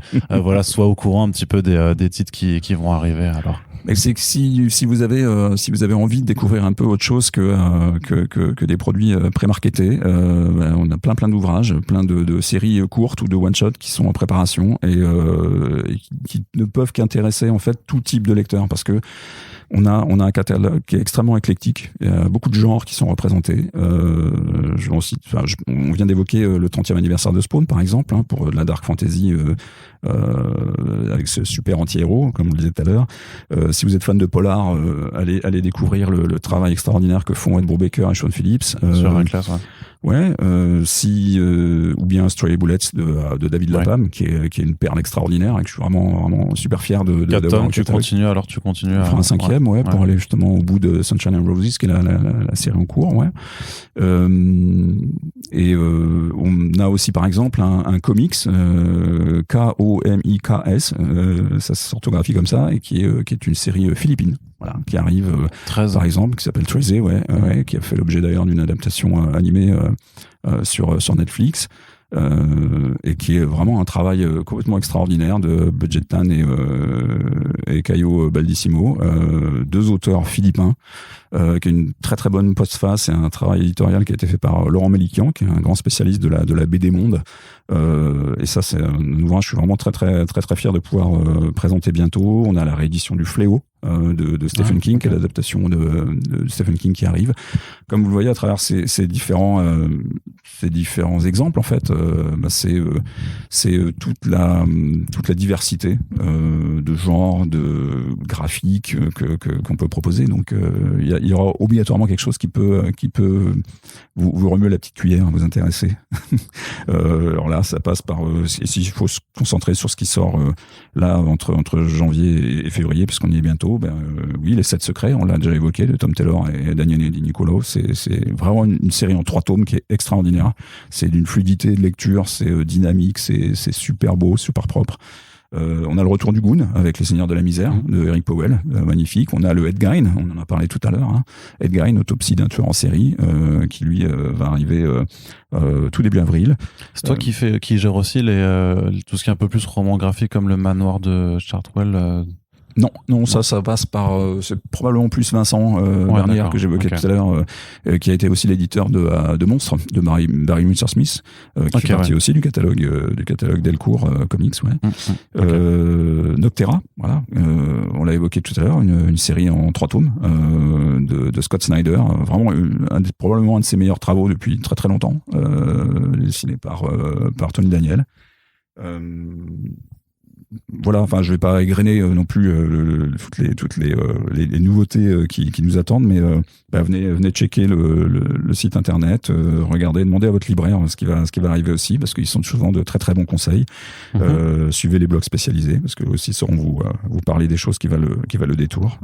soient au courant un petit peu des titres qui vont arriver alors. Mais c'est que si vous avez envie de découvrir un peu autre chose que des produits pré-marketés, on a plein d'ouvrages, plein de séries courtes ou de one-shot qui sont en préparation et qui ne peuvent qu'intéresser en fait tout type de lecteur, parce que on a un catalogue qui est extrêmement éclectique. Il y a beaucoup de genres qui sont représentés. On vient d'évoquer le 30e anniversaire de Spawn, par exemple, pour de la dark fantasy avec ce super anti-héros, comme on le disait tout à l'heure. Si vous êtes fan de polar, allez découvrir le travail extraordinaire que font Ed Brubaker et Sean Phillips. Sur une classe, ouais. Ouais, ou bien Stray Bullets de David Lapham, qui est une perle extraordinaire et que je suis vraiment super fier d'avoir. Tu continues un 5e, pour aller justement au bout de Sunshine and Roses, qui est la série en cours, ouais. Et on a aussi par exemple un comics Komiks, ça s'orthographie comme ça, et qui est une série philippine, voilà, qui arrive par exemple, qui s'appelle Trezé, qui a fait l'objet d'ailleurs d'une adaptation animée sur Netflix, et qui est vraiment un travail complètement extraordinaire de Budget Tan et Caio Baldissimo, deux auteurs philippins, qui a une très très bonne postface et un travail éditorial qui a été fait par Laurent Melikian, qui est un grand spécialiste de la BD monde. Et ça, c'est un ouvrage, je suis vraiment très très très très fier de pouvoir présenter bientôt. On a la réédition du Fléau de Stephen King, qui est l'adaptation de Stephen King qui arrive. Comme vous le voyez à travers ces différents exemples, en fait, c'est toute la diversité de genres, de graphiques qu'on peut proposer. Donc il y aura obligatoirement quelque chose qui peut vous remuer la petite cuillère, vous intéresser. Alors là, ça passe par s'il faut se concentrer sur ce qui sort là entre janvier et février, puisqu'on y est bientôt. Oui, les 7 secrets, on l'a déjà évoqué, de Tom Taylor et Daniele Di Nicolo. C'est vraiment une série en 3 tomes qui est extraordinaire. C'est d'une fluidité de lecture, c'est dynamique, c'est super beau, super propre. On a le retour du Goon avec Les Seigneurs de la Misère de Eric Powell, magnifique. On a le Ed Gein, on en a parlé tout à l'heure, Ed Gein, autopsie d'un tueur en série, qui lui va arriver tout début avril. C'est toi qui gère aussi tout ce qui est un peu plus roman graphique, comme le Manoir de Chartwell. Non, ça passe par c'est probablement plus Vincent Bernier que j'évoquais tout à l'heure, qui a été aussi l'éditeur de Monstres de Barry Windsor Smith, qui fait partie aussi du catalogue Delcourt Comics, Noctera, voilà, on l'a évoqué tout à l'heure, une série en 3 tomes de Scott Snyder, vraiment probablement un de ses meilleurs travaux depuis très très longtemps, dessiné par Tony Daniel. Voilà, enfin, je vais pas égrener non plus toutes les nouveautés qui nous attendent, mais venez checker le site internet, regardez, demandez à votre libraire ce qui va arriver aussi, parce qu'ils sont souvent de très très bons conseils. Suivez les blogs spécialisés, parce que aussi sauront vous parler des choses qui valent le détour.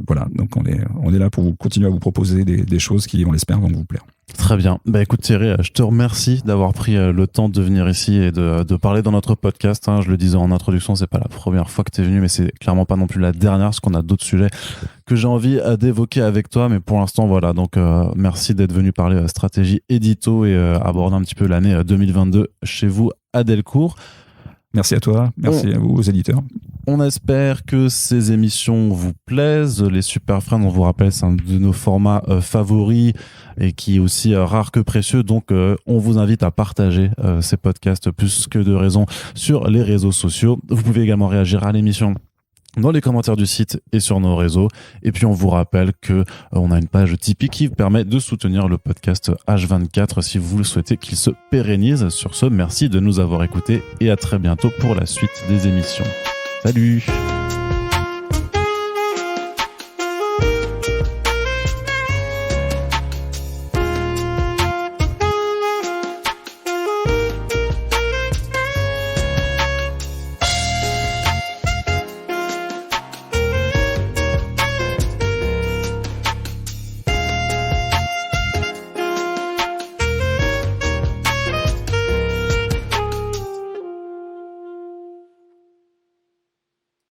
Voilà, donc on est là pour continuer à vous proposer des choses qui, on l'espère, vont vous plaire. Très bien. Écoute Thierry, je te remercie d'avoir pris le temps de venir ici et de parler dans notre podcast. Je le disais en introduction, c'est pas la première fois que tu es venu, mais c'est clairement pas non plus la dernière, parce qu'on a d'autres sujets que j'ai envie d'évoquer avec toi. Mais pour l'instant, voilà. Donc, merci d'être venu parler stratégie édito et aborder un petit peu l'année 2022 chez vous à Delcourt. Merci à toi. Merci à vous, aux éditeurs. On espère que ces émissions vous plaisent. Les Super Friends, on vous rappelle, c'est un de nos formats favoris et qui est aussi rare que précieux. Donc, on vous invite à partager ces podcasts plus que de raison sur les réseaux sociaux. Vous pouvez également réagir à l'émission dans les commentaires du site et sur nos réseaux. Et puis, on vous rappelle que on a une page Tipeee qui permet de soutenir le podcast H24 si vous le souhaitez qu'il se pérennise. Sur ce, merci de nous avoir écoutés et à très bientôt pour la suite des émissions. Salut!